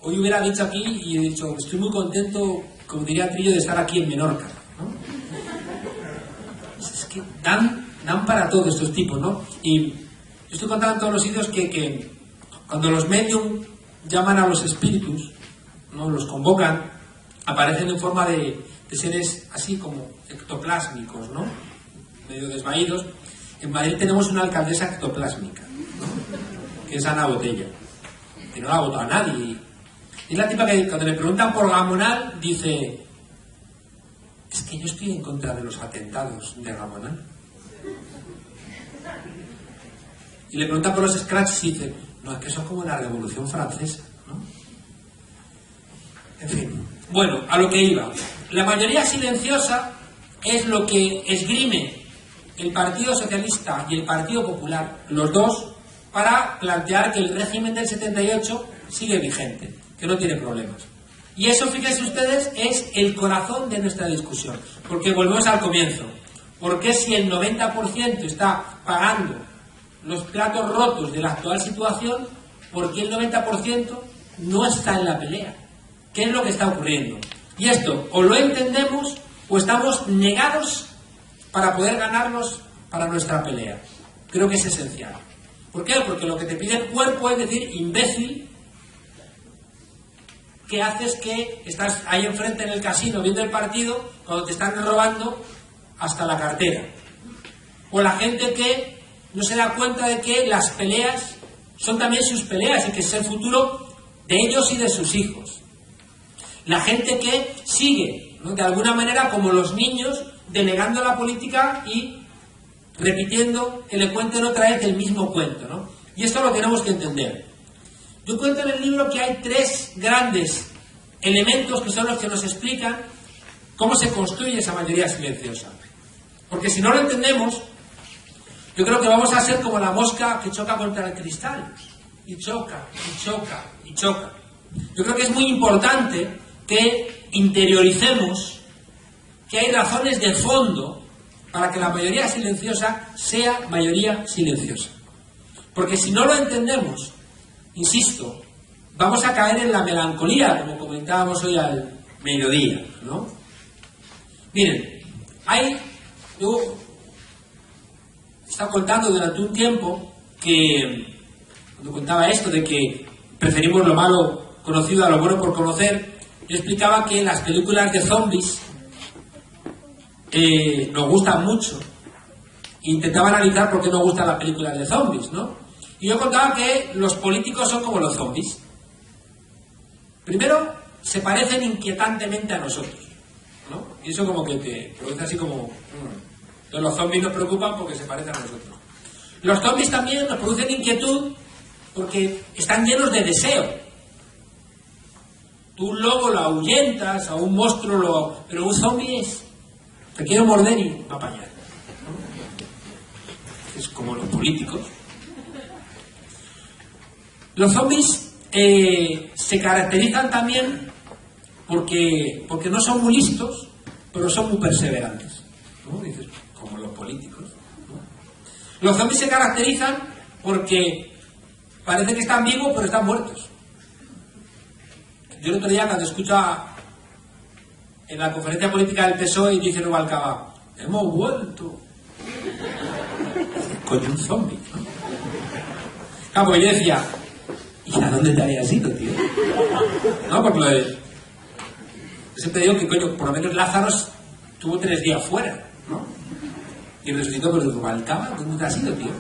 Hoy hubiera dicho aquí y he dicho, estoy muy contento, como diría Trillo, de estar aquí en Menorca, ¿no? Es que dan para todos estos tipos, ¿no? Y yo estoy contando en todos los sitios que cuando los medium llaman a los espíritus, ¿no? Los convocan, aparecen en forma de seres así como ectoplásmicos, ¿no? Medio desvaídos. En Madrid tenemos una alcaldesa ectoplásmica, ¿no? Que es Ana Botella, que no la ha votado a nadie. Es la tipa que cuando le preguntan por Gamonal dice, es que yo estoy en contra de los atentados de Gamonal. Y le preguntan por los scratches y dice, no, es que eso es como la Revolución Francesa, ¿no? En fin, bueno, a lo que iba. La mayoría silenciosa es lo que esgrime el Partido Socialista y el Partido Popular, los dos, para plantear que el régimen del 78 sigue vigente, que no tiene problemas. Y eso, fíjense ustedes, es el corazón de nuestra discusión, porque volvemos al comienzo. Porque si el 90% está pagando los platos rotos de la actual situación, ¿por qué el 90% no está en la pelea? ¿Qué es lo que está ocurriendo? Y esto, o lo entendemos, o estamos negados para poder ganarnos para nuestra pelea. Creo que es esencial. ¿Por qué? Porque lo que te pide el cuerpo es decir, imbécil, que haces que estás ahí enfrente en el casino viendo el partido cuando te están robando hasta la cartera. O la gente que no se da cuenta de que las peleas son también sus peleas y que es el futuro de ellos y de sus hijos. La gente que sigue, ¿no? De alguna manera como los niños, denegando la política y repitiendo que le cuenten otra vez el mismo cuento, ¿no? Y esto lo tenemos que entender. Yo cuento en el libro que hay 3 grandes elementos que son los que nos explican cómo se construye esa mayoría silenciosa. Porque si no lo entendemos, yo creo que vamos a ser como la mosca que choca contra el cristal. Y choca, y choca, y choca. Yo creo que es muy importante que interioricemos que hay razones de fondo para que la mayoría silenciosa sea mayoría silenciosa. Porque si no lo entendemos, insisto, vamos a caer en la melancolía, como comentábamos hoy al mediodía, ¿no? Miren, yo he estado contando durante un tiempo que, cuando contaba esto de que preferimos lo malo conocido a lo bueno por conocer, yo explicaba que las películas de zombies nos gustan mucho. Intentaba analizar por qué nos gustan las películas de zombies, ¿no? Y yo contaba que los políticos son como los zombies. Primero, se parecen inquietantemente a nosotros, ¿no? Y eso como que te produce así como... Entonces los zombies nos preocupan porque se parecen a nosotros. Los zombies también nos producen inquietud porque están llenos de deseo. Tú un lobo lo ahuyentas, a un monstruo lo... Pero un zombie es... Te quiero morder y va para allá, ¿no? Es como los políticos. Los zombies se caracterizan también porque no son muy listos, pero son muy perseverantes, ¿no? Dices, como los políticos, ¿no? Los zombies se caracterizan porque parece que están vivos, pero están muertos. Yo el otro día, cuando escucho en la conferencia política del PSOE, dice Rubalcaba, hemos vuelto. Coño, un zombie, ¿no? Claro, porque yo decía, ¿y a dónde te habías ido, tío? No, porque yo siempre digo que, coño, por lo menos Lázaro estuvo 3 días fuera, ¿no? Y resucitó con el Rubalcaba. ¿Dónde te has ido, tío?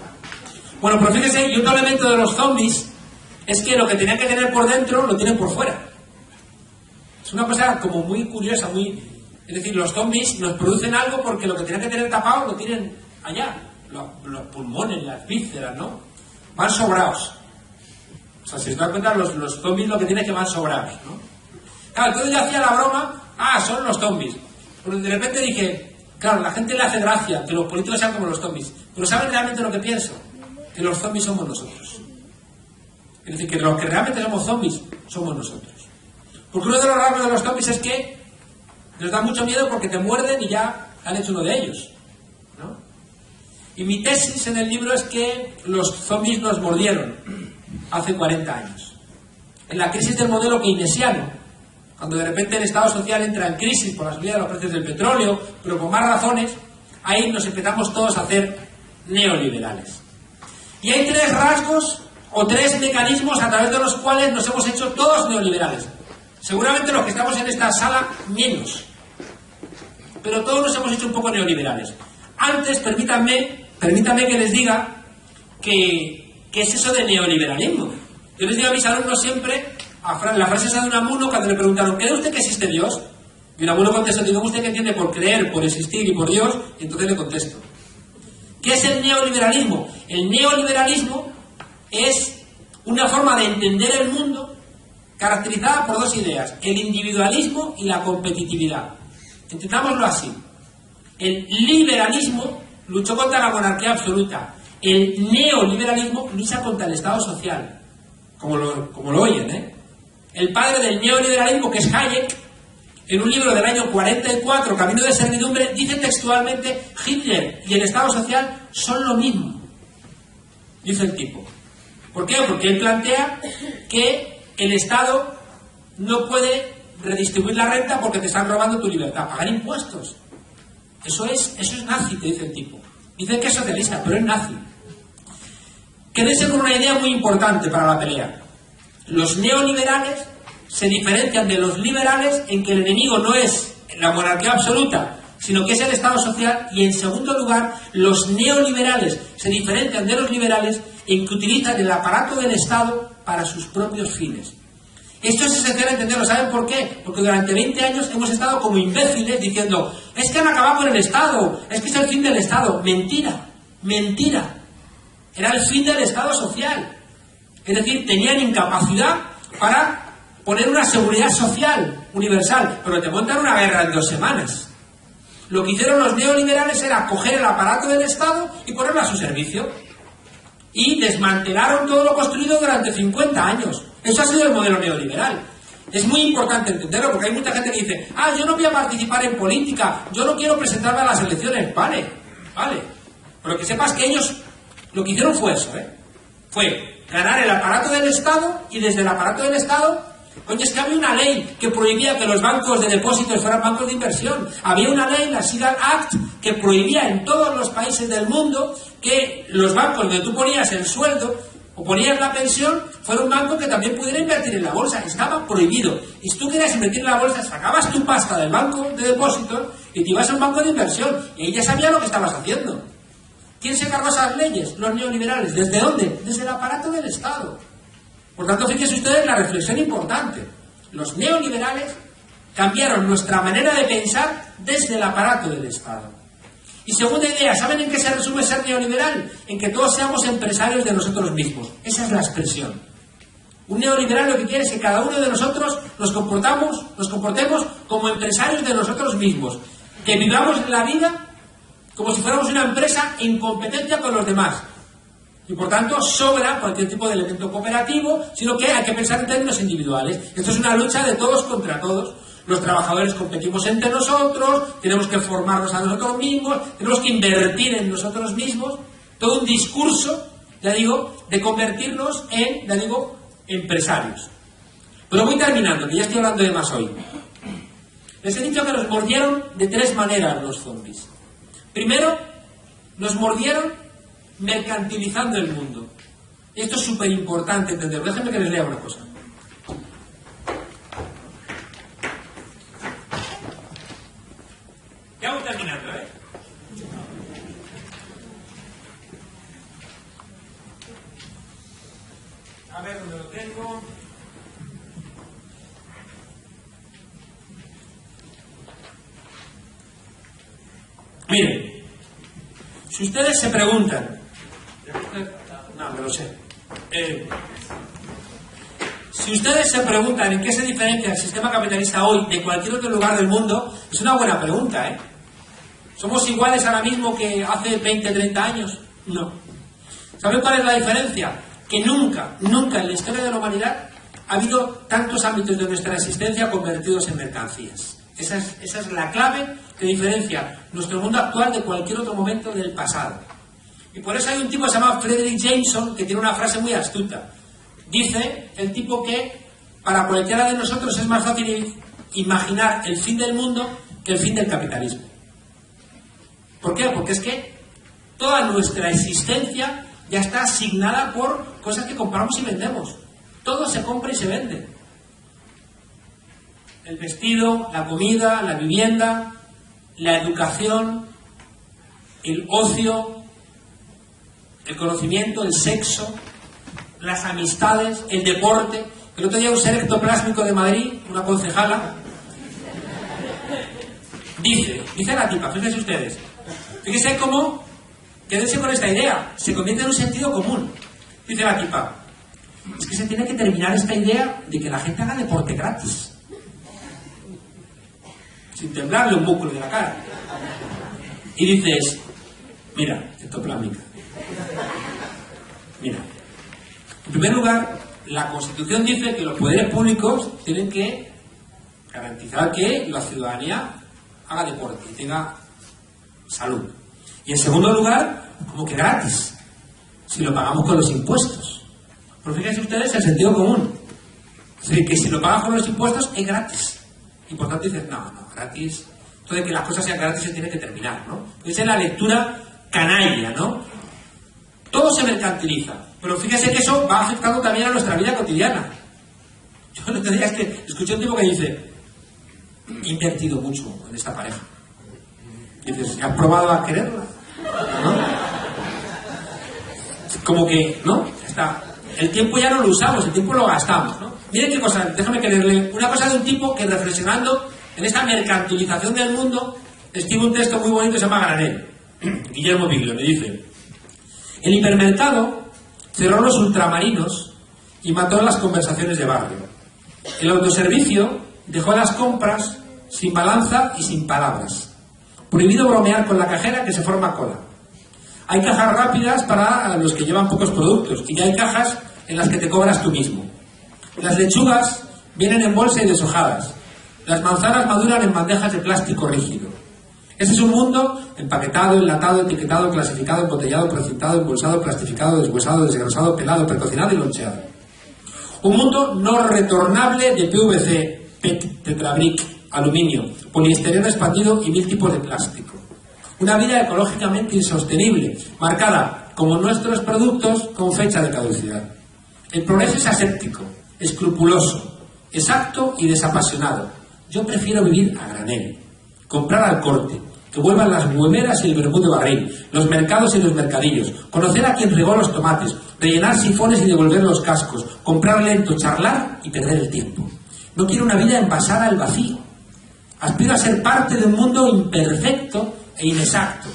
Bueno, pero fíjese, y otro elemento de los zombies es que lo que tenían que tener por dentro lo tienen por fuera. Es una cosa como muy curiosa, muy... Es decir, los zombies nos producen algo porque lo que tenían que tener tapado lo tienen allá. Los pulmones, las vísceras, ¿no? Van sobrados. O sea, si os das cuenta, los zombies lo que tienen es que van sobrados, ¿no? Claro, entonces yo hacía la broma, son los zombies. Pero de repente dije, claro, la gente le hace gracia que los políticos sean como los zombies. Pero ¿saben realmente lo que pienso? Que los zombies somos nosotros. Es decir, que los que realmente somos zombies somos nosotros. Porque uno de los rasgos de los zombies es que nos da mucho miedo porque te muerden y ya han hecho uno de ellos, ¿no? Y mi tesis en el libro es que los zombies nos mordieron hace 40 años. En la crisis del modelo keynesiano, cuando de repente el Estado social entra en crisis por la subida de los precios del petróleo, pero por más razones, ahí nos empezamos todos a hacer neoliberales. Y hay tres rasgos o tres mecanismos a través de los cuales nos hemos hecho todos neoliberales. Seguramente los que estamos en esta sala, menos. Pero todos nos hemos hecho un poco neoliberales. Antes, permítanme que les diga ¿qué es eso de neoliberalismo? Yo les digo a mis alumnos siempre la frase esa de Unamuno cuando le preguntaron ¿cree usted que existe Dios? Y Unamuno contestó, digo, ¿usted qué entiende por creer, por existir y por Dios? Y entonces le contesto. ¿Qué es el neoliberalismo? El neoliberalismo es una forma de entender el mundo caracterizada por dos ideas, el individualismo y la competitividad. Entendámoslo así. El liberalismo luchó contra la monarquía absoluta. El neoliberalismo lucha contra el Estado social. Como lo oyen, ¿eh? El padre del neoliberalismo, que es Hayek, en un libro del año 44, Camino de servidumbre, dice textualmente: Hitler y el Estado social son lo mismo. Dice el tipo. ¿Por qué? Porque él plantea que el Estado no puede redistribuir la renta porque te están robando tu libertad. Pagar impuestos. Eso es nazi, te dice el tipo. Dicen que es socialista, pero es nazi. Quédense con una idea muy importante para la pelea. Los neoliberales se diferencian de los liberales en que el enemigo no es la monarquía absoluta, sino que es el Estado social, y en segundo lugar, los neoliberales se diferencian de los liberales en que utilizan el aparato del Estado para sus propios fines. Esto es esencial entenderlo. ¿Saben por qué? Porque durante 20 años hemos estado como imbéciles diciendo: es que han acabado con el Estado, es que es el fin del Estado. Mentira, mentira. Era el fin del Estado social. Es decir, tenían incapacidad para poner una seguridad social universal, pero te montan una guerra en 2 semanas. Lo que hicieron los neoliberales era coger el aparato del Estado y ponerlo a su servicio. Y desmantelaron todo lo construido durante 50 años. Eso ha sido el modelo neoliberal. Es muy importante entenderlo, porque hay mucha gente que dice: yo no voy a participar en política, yo no quiero presentarme a las elecciones. Vale. Pero que sepas que ellos lo que hicieron fue eso, fue ganar el aparato del Estado, y desde el aparato del Estado, coño, es que había una ley que prohibía que los bancos de depósitos fueran bancos de inversión. Había una ley, la Seagal Act, que prohibía en todos los países del mundo que los bancos donde tú ponías el sueldo o ponías la pensión fuera un banco que también pudiera invertir en la bolsa. Estaba prohibido. Y si tú querías invertir en la bolsa, sacabas tu pasta del banco de depósitos y te ibas a un banco de inversión. Y ahí ya sabía lo que estabas haciendo. ¿Quién se cargó esas leyes? Los neoliberales. ¿Desde dónde? Desde el aparato del Estado. Por tanto, fíjense ustedes la reflexión importante. Los neoliberales cambiaron nuestra manera de pensar desde el aparato del Estado. Y segunda idea, ¿saben en qué se resume ser neoliberal? En que todos seamos empresarios de nosotros mismos. Esa es la expresión. Un neoliberal lo que quiere es que cada uno de nosotros nos comportemos como empresarios de nosotros mismos. Que vivamos la vida como si fuéramos una empresa en competencia con los demás. Y por tanto sobra cualquier tipo de elemento cooperativo, sino que hay que pensar en términos individuales. Esto es una lucha de todos contra todos. Los trabajadores competimos entre nosotros, tenemos que formarnos a nosotros mismos, tenemos que invertir en nosotros mismos. Todo un discurso, ya digo, de convertirnos en, ya digo, empresarios. Pero voy terminando, que ya estoy hablando de más hoy. Les he dicho que nos mordieron de 3 maneras los zombies. Primero, nos mordieron mercantilizando el mundo. Esto es súper importante entenderlo. Déjenme que les lea una cosa. Ya voy terminando, A ver dónde lo tengo. Miren, si ustedes se preguntan, no, me lo sé. Si ustedes se preguntan en qué se diferencia el sistema capitalista hoy de cualquier otro lugar del mundo, es una buena pregunta, ¿Somos iguales ahora mismo que hace 20, 30 años? No. ¿Saben cuál es la diferencia? Que nunca en la historia de la humanidad ha habido tantos ámbitos de nuestra existencia convertidos en mercancías. Esa es la clave que diferencia nuestro mundo actual de cualquier otro momento del pasado. Y por eso hay un tipo que se llama Frederick Jameson, que tiene una frase muy astuta. Dice el tipo que para cualquiera de nosotros es más fácil imaginar el fin del mundo que el fin del capitalismo. ¿Por qué? Porque es que toda nuestra existencia ya está asignada por cosas que compramos y vendemos. Todo se compra y se vende. El vestido, la comida, la vivienda, la educación, el ocio, el conocimiento, el sexo, las amistades, el deporte. El otro día un ser ectoplásmico de Madrid, una concejala, dice la tipa, fíjense ustedes, fíjense cómo, quédense con esta idea, se convierte en un sentido común. Dice la tipa, es que se tiene que terminar esta idea de que la gente haga deporte gratis, sin temblarle un músculo de la cara. Y dices, mira, ectoplásmica, mira, en primer lugar, la Constitución dice que los poderes públicos tienen que garantizar que la ciudadanía haga deporte y tenga salud. Y en segundo lugar, como que gratis, si lo pagamos con los impuestos. Pero fíjense ustedes el sentido común. Es decir, que si lo pagas con los impuestos es gratis. Y por tanto dices, no, gratis. Esto de que las cosas sean gratis se tiene que terminar, ¿no? Esa es la lectura canalla, ¿no? Todo se mercantiliza. Pero fíjese que eso va afectando también a nuestra vida cotidiana. Yo no te diría, es que escuché un tipo que dice, he invertido mucho en esta pareja. Dices, ¿has probado a quererla? ¿No? Como que, ¿no? Está. El tiempo ya no lo usamos, el tiempo lo gastamos, ¿no? Miren qué cosa, déjame que leerle una cosa de un tipo que, reflexionando en esta mercantilización del mundo, escribe un texto muy bonito que se llama Granel. Guillermo Biglio le dice: el hipermercado cerró los ultramarinos y mató las conversaciones de barrio. El autoservicio dejó las compras sin balanza y sin palabras. Prohibido bromear con la cajera que se forma cola. Hay cajas rápidas para los que llevan pocos productos y ya hay cajas en las que te cobras tú mismo. Las lechugas vienen en bolsa y deshojadas. Las manzanas maduran en bandejas de plástico rígido. Ese es un mundo empaquetado, enlatado, etiquetado, clasificado, embotellado, precintado, embolsado, plastificado, deshuesado, desgrasado, pelado, precocinado y loncheado. Un mundo no retornable de PVC, PET, tetrabric, aluminio, poliestireno expandido y 1000 tipos de plástico. Una vida ecológicamente insostenible, marcada, como nuestros productos, con fecha de caducidad. El progreso es aséptico, escrupuloso, exacto y desapasionado. Yo prefiero vivir a granel, comprar al corte, que vuelvan las hueveras y el vermut de barril, los mercados y los mercadillos, conocer a quien regó los tomates, rellenar sifones y devolver los cascos, comprar lento, charlar y perder el tiempo. No quiero una vida envasada al vacío. Aspiro a ser parte de un mundo imperfecto e inexacto.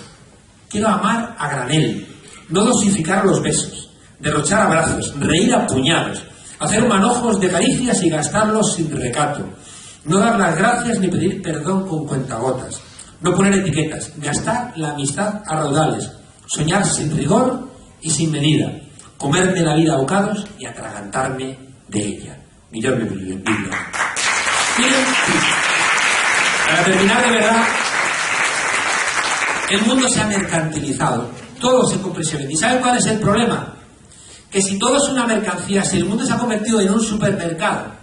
Quiero amar a granel, no dosificar los besos, derrochar abrazos, reír a puñados, hacer manojos de caricias y gastarlos sin recato, no dar las gracias ni pedir perdón con cuentagotas, no poner etiquetas, gastar la amistad a raudales, soñar sin rigor y sin medida, comerme la vida a bocados y atragantarme de ella. Guillermo Biglio. Para terminar, de verdad, el mundo se ha mercantilizado, todo se compra y se vende. ¿Y saben cuál es el problema? Que si todo es una mercancía, si el mundo se ha convertido en un supermercado,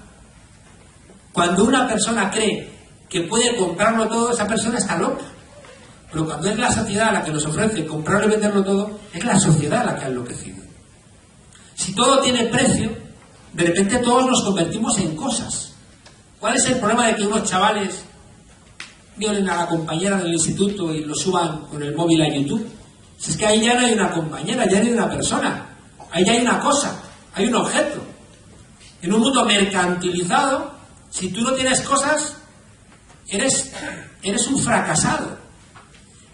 cuando una persona cree que puede comprarlo todo, esa persona está loca. Pero cuando es la sociedad la que nos ofrece comprarlo y venderlo todo, es la sociedad la que ha enloquecido. Si todo tiene precio, de repente todos nos convertimos en cosas. ¿Cuál es el problema de que unos chavales violen a la compañera del instituto y lo suban con el móvil a YouTube? Si es que ahí ya no hay una compañera, ya no hay una persona, ahí ya hay una cosa, hay un objeto. En un mundo mercantilizado, si tú no tienes cosas, eres un fracasado.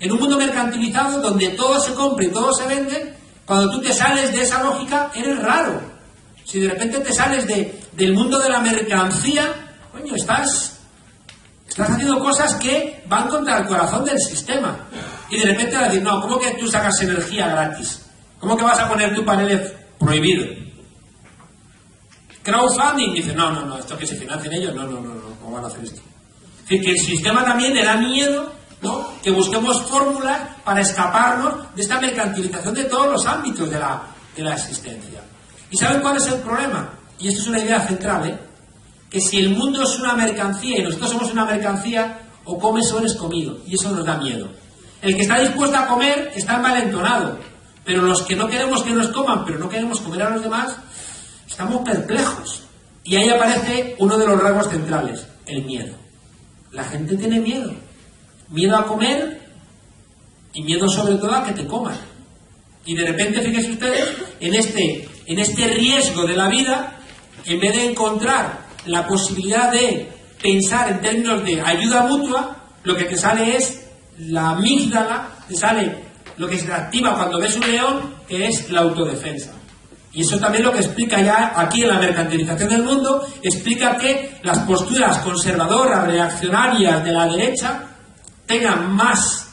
En un mundo mercantilizado donde todo se compra y todo se vende, cuando tú te sales de esa lógica, eres raro. Si de repente te sales del mundo de la mercancía, coño, estás haciendo cosas que van contra el corazón del sistema. Y de repente vas a decir, no, ¿cómo que tú sacas energía gratis? ¿Cómo que vas a poner tu panel prohibido? Crowdfunding, dice, no, esto que se financien ellos, no, ¿cómo van a hacer esto? Es decir, que el sistema también le da miedo ¿no?, que busquemos fórmulas para escaparnos de esta mercantilización de todos los ámbitos de la existencia. ¿Y saben cuál es el problema? Y esto es una idea central, que si el mundo es una mercancía y nosotros somos una mercancía, o comes o eres comido, y eso nos da miedo. El que está dispuesto a comer está envalentonado, pero los que no queremos que nos coman, pero no queremos comer a los demás, estamos perplejos. Y ahí aparece uno de los rasgos centrales, el miedo. La gente tiene miedo. Miedo a comer y miedo sobre todo a que te coman. Y de repente, fíjense ustedes, en este riesgo de la vida, en vez de encontrar la posibilidad de pensar en términos de ayuda mutua, lo que te sale es la amígdala, te sale lo que se activa cuando ves un león, que es la autodefensa. Y eso también lo que explica ya aquí en la mercantilización del mundo, explica que las posturas conservadoras, reaccionarias de la derecha tengan más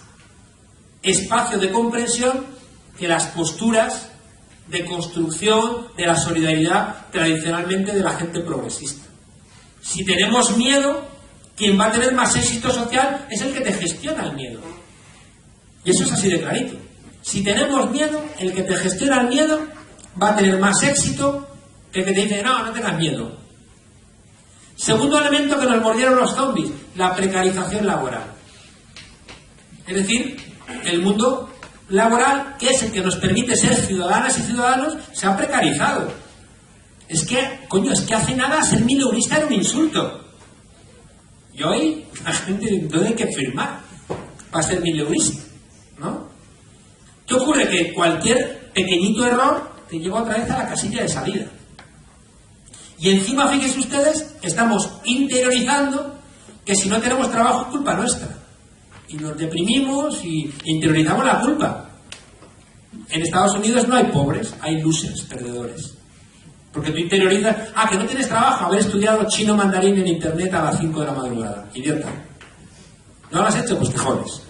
espacio de comprensión que las posturas de construcción de la solidaridad tradicionalmente de la gente progresista. Si tenemos miedo, quien va a tener más éxito social es el que te gestiona el miedo. Y eso es así de clarito. Si tenemos miedo, el que te gestiona el miedo va a tener más éxito que el que te dice, no tengas miedo. Segundo elemento que nos mordieron los zombies, la precarización laboral. Es decir, el mundo laboral, que es el que nos permite ser ciudadanas y ciudadanos, se ha precarizado. Es que hace nada ser mileurista era un insulto. Y hoy la gente tiene que firmar para ser mileurista, ¿no? ¿Qué ocurre? Que cualquier pequeñito error te lleva otra vez a la casilla de salida. Y encima, fíjense ustedes, estamos interiorizando que si no tenemos trabajo es culpa nuestra. Y nos deprimimos y interiorizamos la culpa. En Estados Unidos no hay pobres, hay losers, perdedores. Porque tú interiorizas, que no tienes trabajo, haber estudiado chino mandarín en internet a las 5 de la madrugada. Idiota. ¿No lo has hecho? Pues te jodes.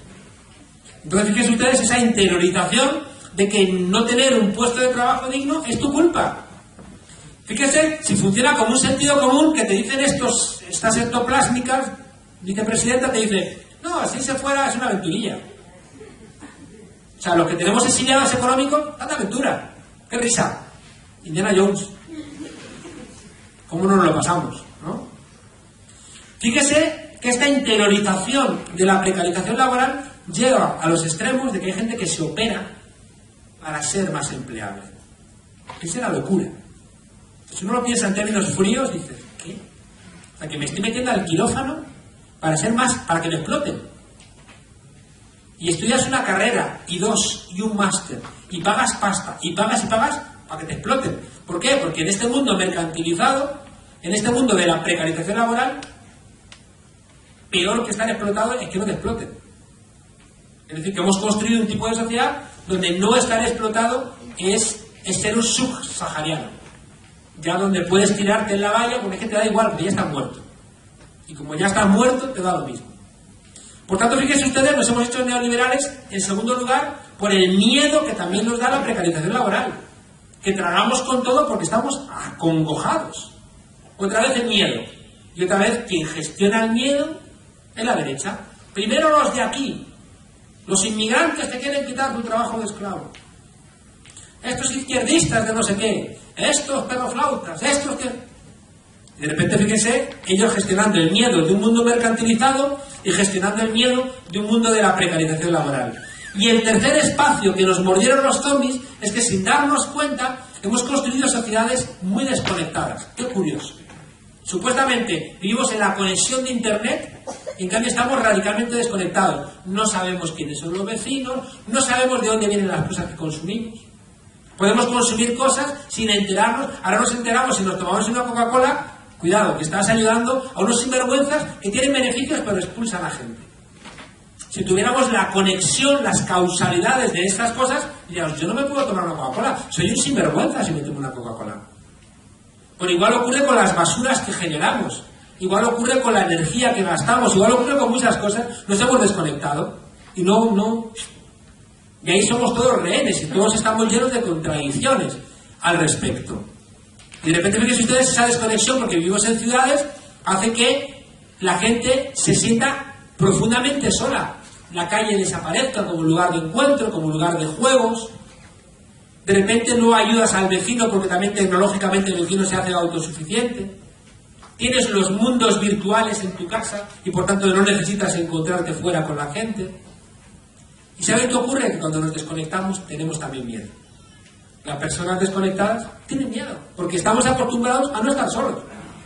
Entonces, fíjense ustedes esa interiorización de que no tener un puesto de trabajo digno es tu culpa. Fíjese, si funciona como un sentido común que te dicen estas ectoplásmicas, vicepresidenta te dice, no, así se fuera es una aventurilla. O sea, los que tenemos exiliados económicos, ¡anda aventura! ¡Qué risa! Indiana Jones. ¿Cómo nos lo pasamos, no? Fíjese que esta interiorización de la precarización laboral lleva a los extremos de que hay gente que se opera para ser más empleable. Esa es la locura. Si uno lo piensa en términos fríos, dices, ¿qué? O sea, que me estoy metiendo al quirófano para que me exploten. Y estudias una carrera, y 2, y un máster, y pagas pasta, y pagas para que te exploten. ¿Por qué? Porque en este mundo mercantilizado, en este mundo de la precarización laboral, peor que estar explotado es que no te exploten. Es decir, que hemos construido un tipo de sociedad donde no estar explotado es ser un subsahariano. Ya donde puedes tirarte en la valla porque es que te da igual, porque ya estás muerto. Y como ya estás muerto, te da lo mismo. Por tanto, fíjense ustedes, nos hemos hecho neoliberales, en segundo lugar, por el miedo que también nos da la precarización laboral. Que tragamos con todo porque estamos acongojados. Otra vez el miedo. Y otra vez quien gestiona el miedo es la derecha. Primero los de aquí. Los inmigrantes que quieren quitar tu trabajo de esclavo. Estos izquierdistas de no sé qué. Estos pedoflautas. Estos que... Y de repente, fíjense, ellos gestionando el miedo de un mundo mercantilizado y gestionando el miedo de un mundo de la precarización laboral. Y el tercer espacio que nos mordieron los zombies es que sin darnos cuenta hemos construido sociedades muy desconectadas. Qué curioso. Supuestamente vivimos en la conexión de Internet y en cambio estamos radicalmente desconectados. No sabemos quiénes son los vecinos, no sabemos de dónde vienen las cosas que consumimos. Podemos consumir cosas sin enterarnos. Ahora nos enteramos si nos tomamos una Coca-Cola. Cuidado, que estás ayudando a unos sinvergüenzas que tienen beneficios pero expulsan a gente. Si tuviéramos la conexión, las causalidades de estas cosas, diríamos, yo no me puedo tomar una Coca-Cola, soy un sinvergüenza si me tomo una Coca-Cola. Pero igual ocurre con las basuras que generamos, igual ocurre con la energía que gastamos, igual ocurre con muchas cosas, nos hemos desconectado. Y y ahí somos todos rehenes y todos estamos llenos de contradicciones al respecto. Y de repente, fíjense ustedes, esa desconexión, porque vivimos en ciudades, hace que la gente se sienta profundamente sola. la calle desaparezca como lugar de encuentro, como lugar de juegos. De repente no ayudas al vecino porque también tecnológicamente el vecino se hace autosuficiente. Tienes los mundos virtuales en tu casa y por tanto no necesitas encontrarte fuera con la gente. ¿Y saben qué ocurre? Que cuando nos desconectamos tenemos también miedo. Las personas desconectadas tienen miedo porque estamos acostumbrados a no estar solos.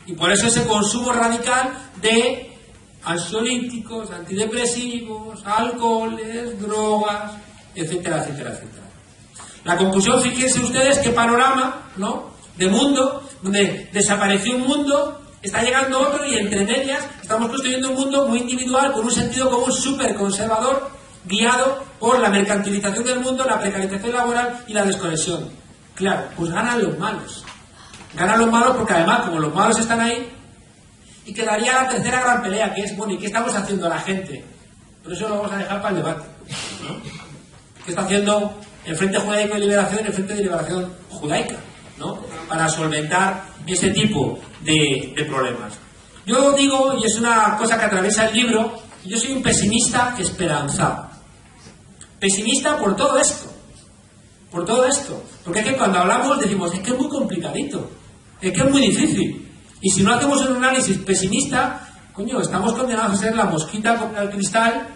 Y por eso ese consumo radical de ansiolíticos, antidepresivos, alcoholes, drogas, etcétera, etcétera, etcétera. La conclusión, fíjense ustedes qué panorama, ¿no?, de mundo, donde desapareció un mundo, está llegando otro y entre medias estamos construyendo un mundo muy individual con un sentido común súper conservador, guiado por la mercantilización del mundo, la precarización laboral y la desconexión. Claro, pues ganan los malos. Ganan los malos porque además, como los malos están ahí, y quedaría la tercera gran pelea, que es, bueno, ¿y qué estamos haciendo la gente? Por eso lo vamos a dejar para el debate, ¿no? ¿Qué está haciendo el Frente Judaico de Liberación y el Frente de Liberación Judaica, ¿no?, para solventar ese tipo de problemas? Yo digo, y es una cosa que atraviesa el libro, yo soy un pesimista esperanzado. Pesimista por todo esto. Por todo esto. Porque es que cuando hablamos decimos, es que es muy complicadito, es que es muy difícil. Y si no hacemos un análisis pesimista, coño, estamos condenados a ser la mosquita contra el cristal,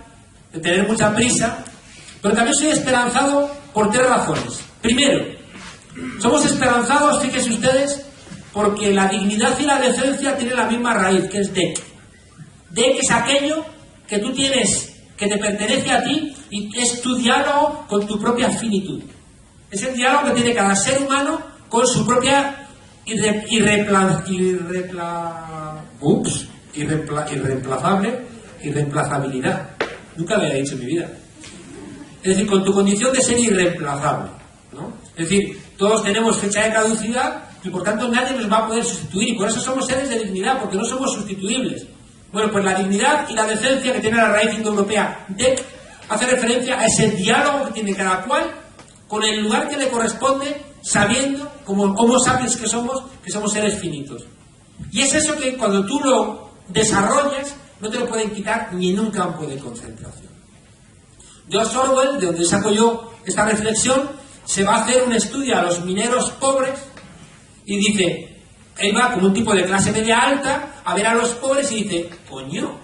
de tener mucha prisa. Pero también soy esperanzado por tres razones. Primero, somos esperanzados, fíjense ustedes, porque la dignidad y la decencia tienen la misma raíz, que es DEC. DEC es aquello que tú tienes, que te pertenece a ti, y es tu diálogo con tu propia finitud. Es el diálogo que tiene cada ser humano con su propia irreemplazabilidad. Nunca lo había dicho en mi vida. Es decir, con tu condición de ser irreemplazable, ¿no? Es decir, todos tenemos fecha de caducidad y por tanto nadie nos va a poder sustituir, y por eso somos seres de dignidad, porque no somos sustituibles. Bueno, pues la dignidad y la decencia que tiene la raíz indoeuropea DEC hace referencia a ese diálogo que tiene cada cual con el lugar que le corresponde, sabiendo, como homo sapiens que somos seres finitos. Y es eso que cuando tú lo desarrollas, no te lo pueden quitar ni en un campo de concentración. George Orwell, de donde saco yo esta reflexión, se va a hacer un estudio a los mineros pobres y dice, él va como un tipo de clase media alta a ver a los pobres y dice, coño,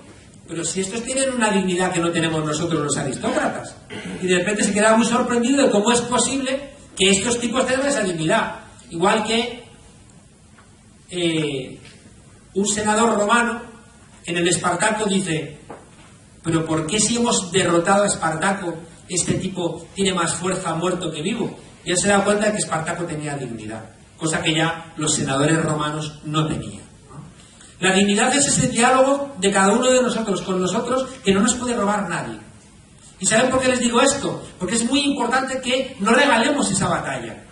pero si estos tienen una dignidad que no tenemos nosotros los aristócratas. Y de repente se queda muy sorprendido de cómo es posible que estos tipos tengan esa dignidad. Igual que un senador romano en el Espartaco dice, pero ¿por qué si hemos derrotado a Espartaco, este tipo tiene más fuerza muerto que vivo? Y él se da cuenta de que Espartaco tenía dignidad, cosa que ya los senadores romanos no tenían. La dignidad es ese diálogo de cada uno de nosotros con nosotros que no nos puede robar nadie. ¿Y saben por qué les digo esto? Porque es muy importante que no regalemos esa batalla.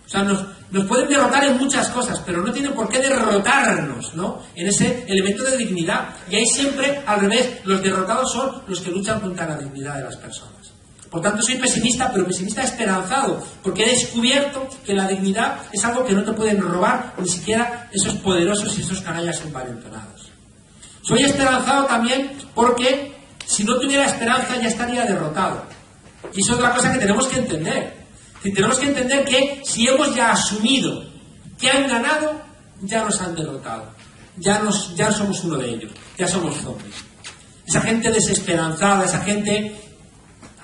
O sea, nos pueden derrotar en muchas cosas, pero no tienen por qué derrotarnos, ¿no?, en ese elemento de dignidad. Y ahí siempre, al revés, los derrotados son los que luchan contra la dignidad de las personas. Por tanto, soy pesimista, pero pesimista esperanzado, porque he descubierto que la dignidad es algo que no te pueden robar ni siquiera esos poderosos y esos canallas envalentonados. Soy esperanzado también porque si no tuviera esperanza ya estaría derrotado. Y eso es otra cosa que tenemos que entender. Tenemos que entender que si hemos ya asumido que han ganado, ya nos han derrotado. Ya somos uno de ellos, ya somos zombies. Esa gente desesperanzada, esa gente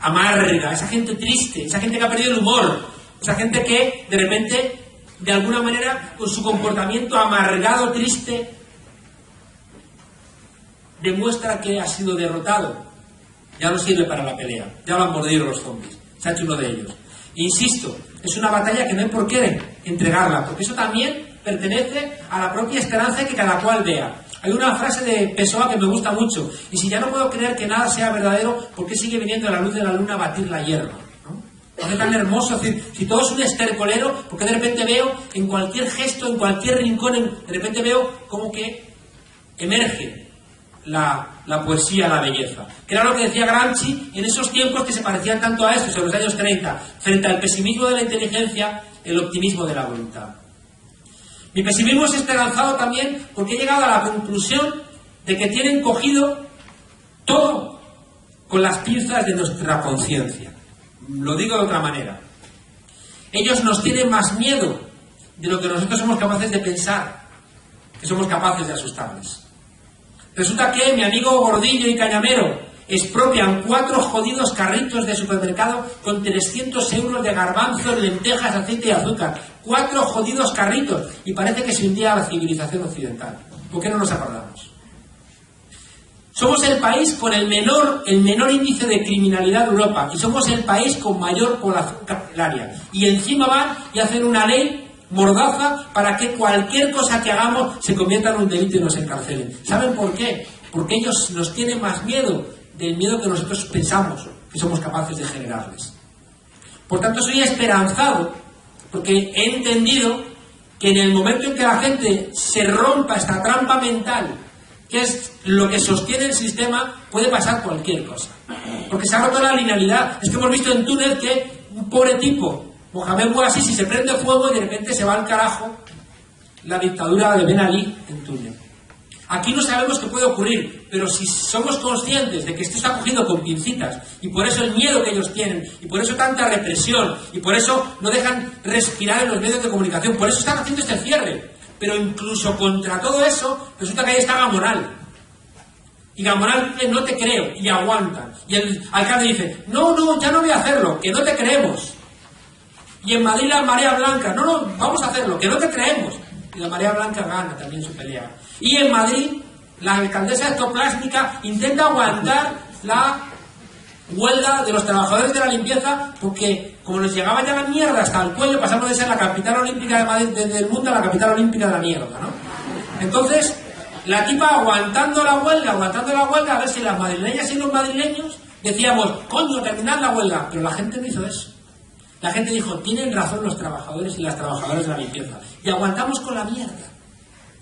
amarga, esa gente triste, esa gente que ha perdido el humor, esa gente que de repente, de alguna manera, con su comportamiento amargado, triste, demuestra que ha sido derrotado. Ya no sirve para la pelea, ya lo han mordido los zombies, se ha hecho uno de ellos. Insisto, es una batalla que no hay por qué entregarla, porque eso también pertenece a la propia esperanza que cada cual vea. Hay una frase de Pessoa que me gusta mucho, y si ya no puedo creer que nada sea verdadero, ¿por qué sigue viniendo la luz de la luna a batir la hierba? ¿No? Parece tan hermoso, es decir, si todo es un estercolero, porque de repente veo en cualquier gesto, en cualquier rincón, de repente veo como que emerge la poesía, la belleza. Que era lo que decía Gramsci en esos tiempos que se parecían tanto a estos, en los años 30, frente al pesimismo de la inteligencia, el optimismo de la voluntad. Mi pesimismo es esperanzado también porque he llegado a la conclusión de que tienen cogido todo con las pinzas de nuestra conciencia. Lo digo de otra manera. Ellos nos tienen más miedo de lo que nosotros somos capaces de pensar, que somos capaces de asustarles. Resulta que mi amigo Gordillo y Cañamero expropian 4 jodidos carritos de supermercado con 300 euros de garbanzos, lentejas, aceite y azúcar. 4 jodidos carritos. Y parece que se hundía la civilización occidental. ¿Por qué no nos acordamos? Somos el país con el menor índice de criminalidad de Europa. Y somos el país con mayor población carcelaria. Y encima van y hacen una ley mordaza para que cualquier cosa que hagamos se convierta en un delito y nos encarcelen. ¿Saben por qué? Porque ellos nos tienen más miedo del miedo que nosotros pensamos que somos capaces de generarles. Por tanto, soy esperanzado porque he entendido que en el momento en que la gente se rompa esta trampa mental, que es lo que sostiene el sistema, puede pasar cualquier cosa. Porque se ha roto la linealidad. Es que hemos visto en Túnez que un pobre tipo, Mohamed Bouazizi, se prende fuego y de repente se va al carajo la dictadura de Ben Ali en Túnez. Aquí no sabemos qué puede ocurrir, pero si somos conscientes de que esto está cogiendo con pincitas, y por eso el miedo que ellos tienen, y por eso tanta represión, y por eso no dejan respirar en los medios de comunicación, por eso están haciendo este cierre. Pero incluso contra todo eso, resulta que ahí está Gamonal. Y Gamonal dice, no te creo, y aguantan. Y el alcalde dice, no, ya no voy a hacerlo, que no te creemos. Y en Madrid la Marea Blanca, no, vamos a hacerlo, que no te creemos. Y la Marea Blanca gana también su pelea. Y en Madrid, la alcaldesa ectoplásmica intenta aguantar la huelga de los trabajadores de la limpieza, porque como nos llegaba ya la mierda hasta el cuello, pasamos de ser la capital olímpica de Madrid, del mundo a la capital olímpica de la mierda, ¿no? Entonces, la tipa aguantando la huelga, a ver si las madrileñas y los madrileños decíamos, coño, terminad la huelga. Pero la gente no hizo eso. La gente dijo, tienen razón los trabajadores y las trabajadoras de la limpieza. Y aguantamos con la mierda.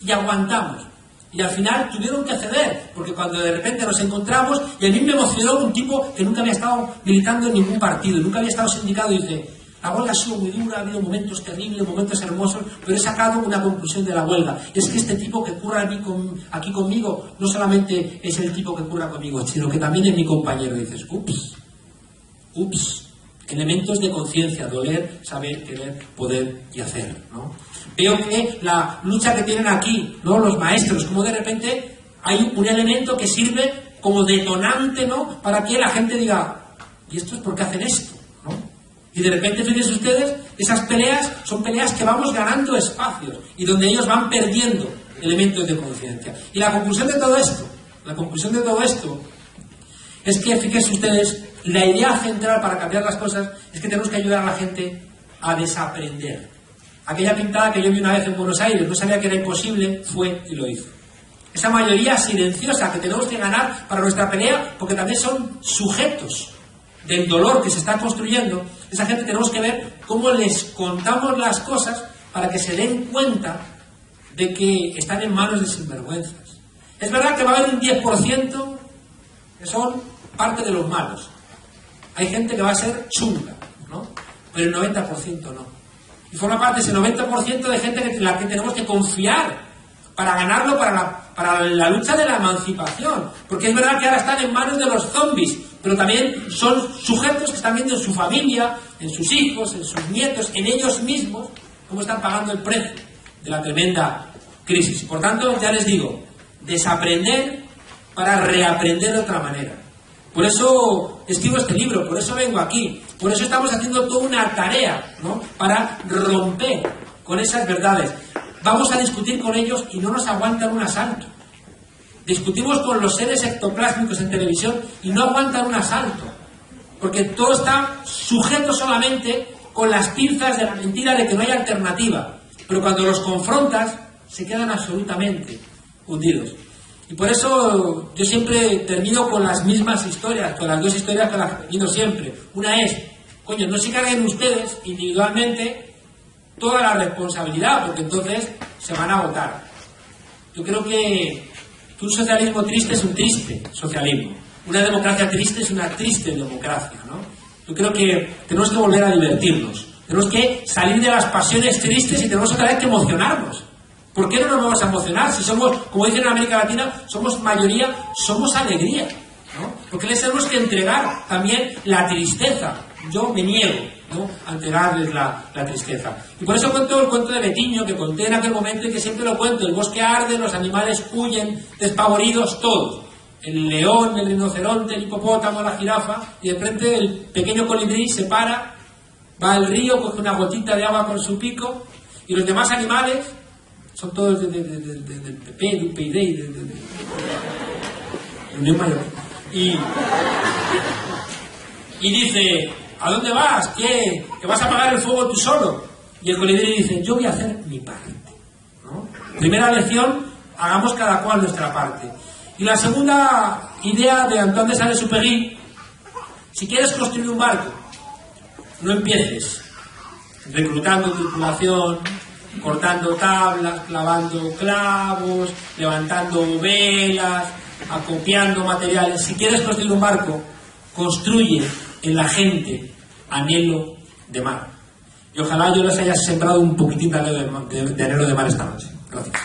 Y aguantamos. Y al final tuvieron que ceder, porque cuando de repente nos encontramos, y a mí me emocionó un tipo que nunca había estado militando en ningún partido, nunca había estado sindicado, y dice, la huelga ha sido muy dura, ha habido momentos terribles, momentos hermosos, pero he sacado una conclusión de la huelga. Es que este tipo que curra aquí conmigo, no solamente es el tipo que curra conmigo, sino que también es mi compañero. Y dices, ups. Elementos de conciencia, doler, saber, querer, poder y hacer, ¿no? Veo que la lucha que tienen aquí, ¿no?, los maestros, como de repente hay un elemento que sirve como detonante, ¿no?, para que la gente diga, ¿y esto es por qué hacen esto?, ¿no? Y de repente, fíjense ustedes, esas peleas son peleas que vamos ganando espacios y donde ellos van perdiendo elementos de conciencia. Y la conclusión de todo esto es que, fíjense ustedes, la idea central para cambiar las cosas es que tenemos que ayudar a la gente a desaprender. Aquella pintada que yo vi una vez en Buenos Aires, no sabía que era imposible, fue y lo hizo. Esa mayoría silenciosa que tenemos que ganar para nuestra pelea, porque también son sujetos del dolor que se está construyendo, esa gente tenemos que ver cómo les contamos las cosas para que se den cuenta de que están en manos de sinvergüenzas. Es verdad que va a haber un 10% que son parte de los malos. Hay gente que va a ser chunga, ¿no? Pero el 90% no. Y forma parte de ese 90% de gente en la que tenemos que confiar para ganarlo, para la lucha de la emancipación. Porque es verdad que ahora están en manos de los zombies, pero también son sujetos que están viendo en su familia, en sus hijos, en sus nietos, en ellos mismos, cómo están pagando el precio de la tremenda crisis. Por tanto, ya les digo, desaprender para reaprender de otra manera. Por eso escribo este libro, por eso vengo aquí, por eso estamos haciendo toda una tarea, ¿no?, para romper con esas verdades. Vamos a discutir con ellos y no nos aguantan un asalto. Discutimos con los seres ectoplásmicos en televisión y no aguantan un asalto, porque todo está sujeto solamente con las pinzas de la mentira de que no hay alternativa. Pero cuando los confrontas, se quedan absolutamente hundidos. Y por eso yo siempre termino con las mismas historias, con las dos historias con las que termino siempre. Una es, coño, no se carguen ustedes individualmente toda la responsabilidad, porque entonces se van a agotar. Yo creo que un socialismo triste es un triste socialismo. Una democracia triste es una triste democracia, ¿no? Yo creo que tenemos que volver a divertirnos. Tenemos que salir de las pasiones tristes y tenemos otra vez que emocionarnos. ¿Por qué no nos vamos a emocionar? Si somos, como dicen en América Latina, somos mayoría, somos alegría. ¿no? Porque les tenemos que entregar también la tristeza. Yo me niego, ¿no?, a entregarles la tristeza. Y por eso cuento el cuento de Betiño, que conté en aquel momento y que siempre lo cuento. El bosque arde, los animales huyen, despavoridos todos. El león, el rinoceronte, el hipopótamo, la jirafa, y de repente el pequeño colibrí se para, va al río, coge una gotita de agua con su pico, y los demás animales son todos del PP, del UPyD, de Unión Mayor. Y dice: ¿a dónde vas? ¿Qué? ¿Que vas a apagar el fuego tú solo? Y el colibrí dice: yo voy a hacer mi parte, ¿no? Primera lección: hagamos cada cual nuestra parte. Y la segunda idea de Antoine de Saint-Exupéry: si quieres construir un barco, no empieces reclutando tripulación, cortando tablas, clavando clavos, levantando velas, acopiando materiales. Si quieres construir un barco, construye en la gente anhelo de mar. Y ojalá yo les haya sembrado un poquitín de anhelo de mar esta noche. Gracias.